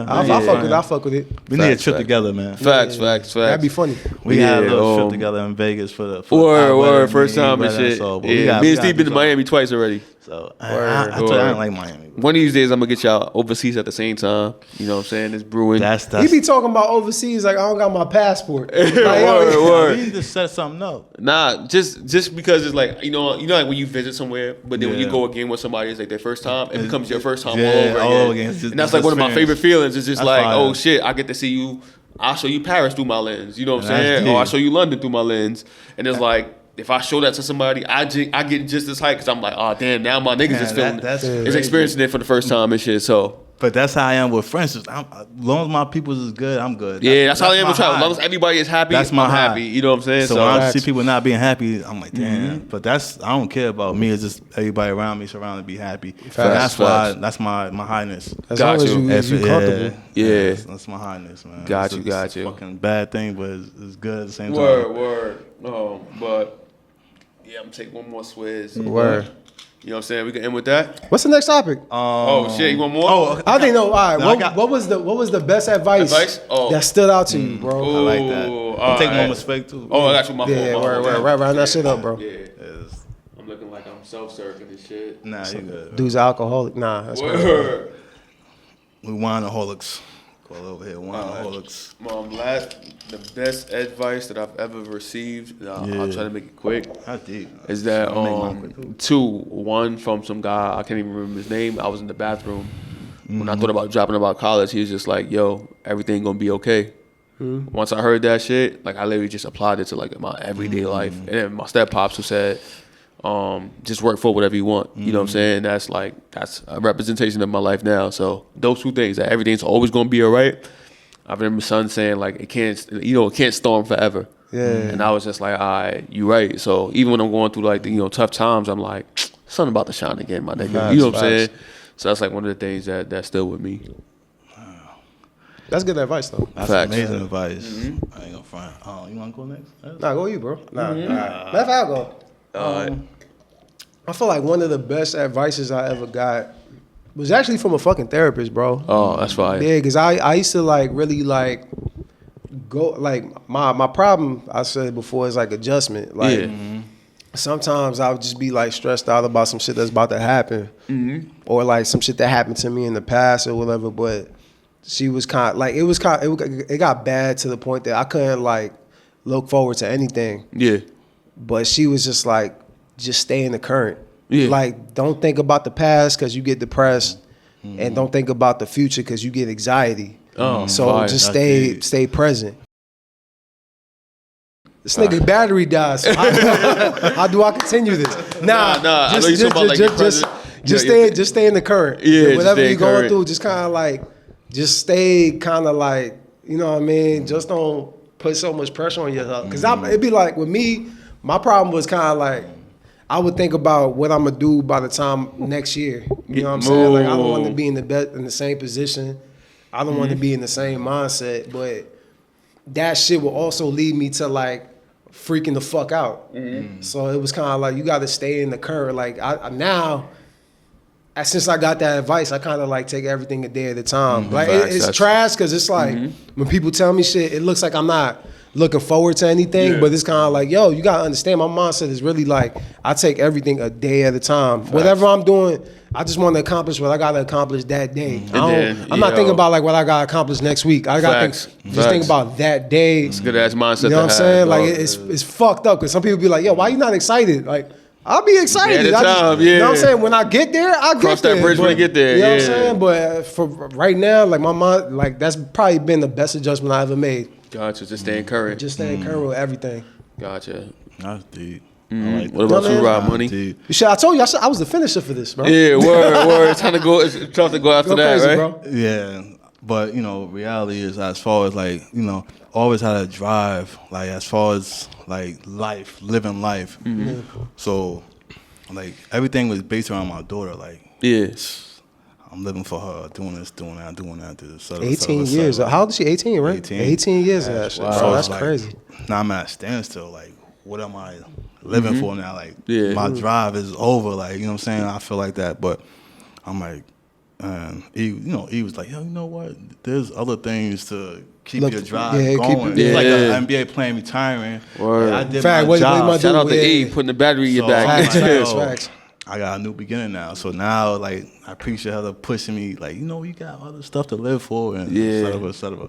you. I fuck with it. We need a Facts, trip facts. together, man. Facts. That'd be funny. We had a little Yeah, trip together in Vegas for the Word, wedding, first me, time and wedding, shit. So, but Yeah, we me and gotta Steve been do to Miami twice already. So I Word, told you I word. don't like Miami. One of these days, I'm gonna get y'all overseas at the same time. You know what I'm saying? It's brewing. That's He be talking about overseas like I don't got my passport. Like, Word. We need to set something up. Nah, just because it's like you know like when you visit somewhere, but then when you Yeah. go again with somebody, it's like their first time. It becomes your first time Yeah, all over again. It's just- And that's it's like one of my experience. favorite feelings. It's just That's like, fire. oh shit, I get to see you. I'll show you Paris through my lens. You know what I'm And that's saying? Or I'll deep. show you London through my lens. And it's like if I show that to somebody, I get just as hyped because I'm like, oh damn, now my niggas Yeah, is feeling that's is crazy. experiencing it for the first time and shit. So But that's how I am with friends. As long as my people's is good, I'm good. yeah, that's how I am my with travel. As high. long as everybody is happy, That's my I'm high. happy. You know what I'm saying? So when I Facts. see people not being happy, I'm like, damn. But I don't care about me. It's just everybody around me surrounded to be happy. So that's why Facts. that's my highness. As Got long as you. you comfortable. Yeah. That's my highness, man. Got It's you, a- got it's a you. Fucking bad thing, but it's good at the same time. Word. But yeah, I'm gonna take one more swizz. Word. You know what I'm saying? We can end with that. What's the next topic? Oh shit, you want more? Oh, I didn't know. All right, No, I got- what was the best advice, Advice? Oh. that stood out to you, bro? I like that. Ooh, I'm taking alright. one respect too. Oh, I got you. My fault. Yeah, my fault. word. Round that shit up, bro. Yeah, Yes. I'm looking like I'm self-serving and shit. Nah, you good. Dude's alcoholic. Nah, that's crazy. Word. We wineaholics. Call over here, wineaholics. The best advice that I've ever received. I'll try to make it quick. That's deep. Is that I'll make mine quick, too. one from some guy I can't even remember his name. I was in the bathroom when I thought about dropping about college. He was just like, "Yo, everything gonna be okay." Once I heard that shit, like I literally just applied it to like my everyday life. And then my step pops who said, "Just work for whatever you want." You know what I'm saying? That's a representation of my life now. So those two things, that everything's always gonna be alright. I remember my son saying like it can't storm forever. Yeah. And I was just like, all right, you right. So even when I'm going through like the tough times, I'm like, sun about to shine again, my nigga. Facts, You know what I'm facts. saying? So that's like one of the things that's still with me. That's good advice, though. That's Facts. amazing advice. I ain't gonna front. You wanna go next? Nah, go you, bro. Nah. Matter of fact, I'll go. I feel like one of the best advices I ever got was actually from a fucking therapist, bro. Oh, that's fine. Yeah, because I used to like really like go like my problem I said before is like adjustment. Like Yeah. sometimes I would just be like stressed out about some shit that's about to happen, or like some shit that happened to me in the past or whatever. But she was kind of like it got bad to the point that I couldn't like look forward to anything. Yeah. But she was just like, just stay in the current. Yeah. Like, don't think about the past because you get depressed, and don't think about the future because you get anxiety. Oh, So fire. just That's stay deep. stay present. This nigga battery dies. So how do I continue this? Nah, I know you talking about, like, your present. Just stay in the current. Yeah, just whatever stay you're in going current. through, just kind of like, just stay kind of like, you know what I mean? Just don't put so much pressure on yourself. Because it'd be like, with me, my problem was kind of like, I would think about what I'm gonna do by the time next year. You know what I'm saying? Like I don't want to be in the same position. I don't want to be in the same mindset. But that shit will also lead me to like freaking the fuck out. So it was kind of like you got to stay in the current. Like I now, since I got that advice, I kind of like take everything a day at a time. Like Facts, it's that's- trash because it's like when people tell me shit, it looks like I'm not looking forward to anything, but it's kind of like, yo, you gotta understand my mindset is really like I take everything a day at a time. Whatever I'm doing, I just want to accomplish what I gotta accomplish that day. I'm not thinking about like what I gotta accomplish next week. I gotta Facts. just think about that day. It's a good ass mindset. You know what I'm to saying? have, Like dog. it's fucked up because some people be like, yo, why you not excited? Like I'll be excited. Yeah, I just- time, You know what I'm yeah. saying? When I get there, I Cross get there. that bridge when you get there, You know what I'm yeah. saying? But for right now, like my mind, like that's probably been the best adjustment I ever made. Gotcha. Just staying current. Just staying current with everything. Gotcha. That's deep. I like What about No, you, man. Rob that. Money? Deep. Shit, I told you I was the finisher for this, bro. Yeah, word. It's time to go. It's tough to go after Go that, crazy, right? bro. Yeah, but reality is as far as like always had a drive like as far as like life, living life. So like everything was based around my daughter. Like Yeah. I'm living for her, doing this, doing that, et 18 years. How old is she? 18, right? 18 years of that shit. Wow. So that's like, crazy. Now I'm at a standstill. Like, what am I living for now? Like, Yeah. my drive is over. Like, you know what I'm saying? I feel like that, but I'm like, he was like, yo, you know what? There's other things to keep your drive going. It's like an NBA playing retiring. Word. I did Fact, my what job. my Shout out to Yeah. E putting the battery in your So, back. Facts. I got a new beginning now. So now, like, I appreciate her pushing me. Like, you know, you got other stuff to live for, and et cetera.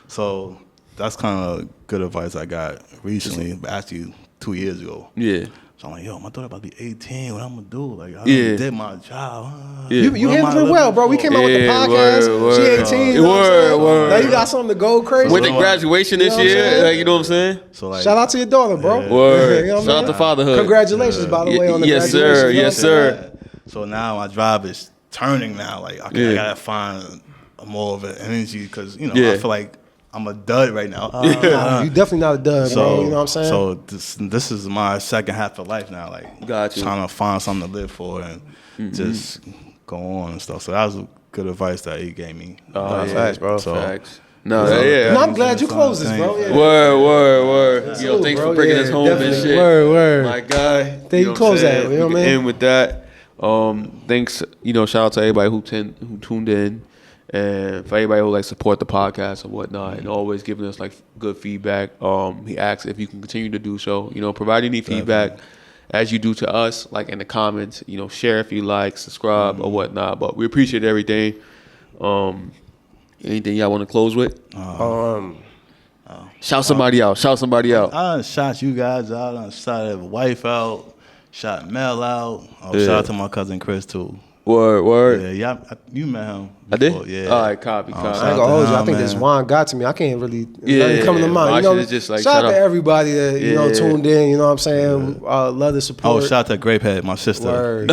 So that's kind of good advice I got recently, actually 2 years ago. Yeah. So I'm like, yo, my daughter about to be 18. What I'm gonna do? Like, I did my job. Yeah. You handled it well, bro. We came out with the podcast. She 18. You know what I'm saying? Now you got something to go crazy. Went to graduation this year. Like, you know what I'm saying? So like, Shout out to your daughter, bro. Word. You know what I Shout out mean? to fatherhood. Congratulations, by the way, on the Yes, graduation. sir. You know Yes, what I'm saying? sir. So now my drive is turning now. Like, I gotta find more of an energy because, you know, I feel like I'm a dud right now. Nah, you definitely not a dud, bro. You know what I'm saying? So this is my second half of life now. Like, Got you. trying to find something to live for and just go on and stuff. So that was good advice that he gave me. Facts, bro. So, Facts. No, yeah. No, I'm glad you closed this, bro. Yeah. Word. Yo, thanks for bringing us home and definitely. shit. Word. My guy. There you close that, you know what I mean? End with that. Thanks, shout out to everybody who tuned in, and for everybody who like support the podcast and whatnot, and always giving us like good feedback. He asks if you can continue to do so. Provide any feedback as you do to us, like in the comments. Share if you like, subscribe or whatnot. But we appreciate everything. Anything y'all want to close with? Shout somebody out. I shot you guys out. I shot a wife out. Shot Mel out. Shout out to my cousin Chris too. Word. Yeah, you met him I before. did? Yeah. All right, copy. I ain't gonna hold you. I think this wine got to me. I can't really nothing coming to mind. Watch it, it's just like, shout out shut to up. everybody that tuned in. You know what I'm saying? Love the support. Shout out to Grapehead, my sister. Word.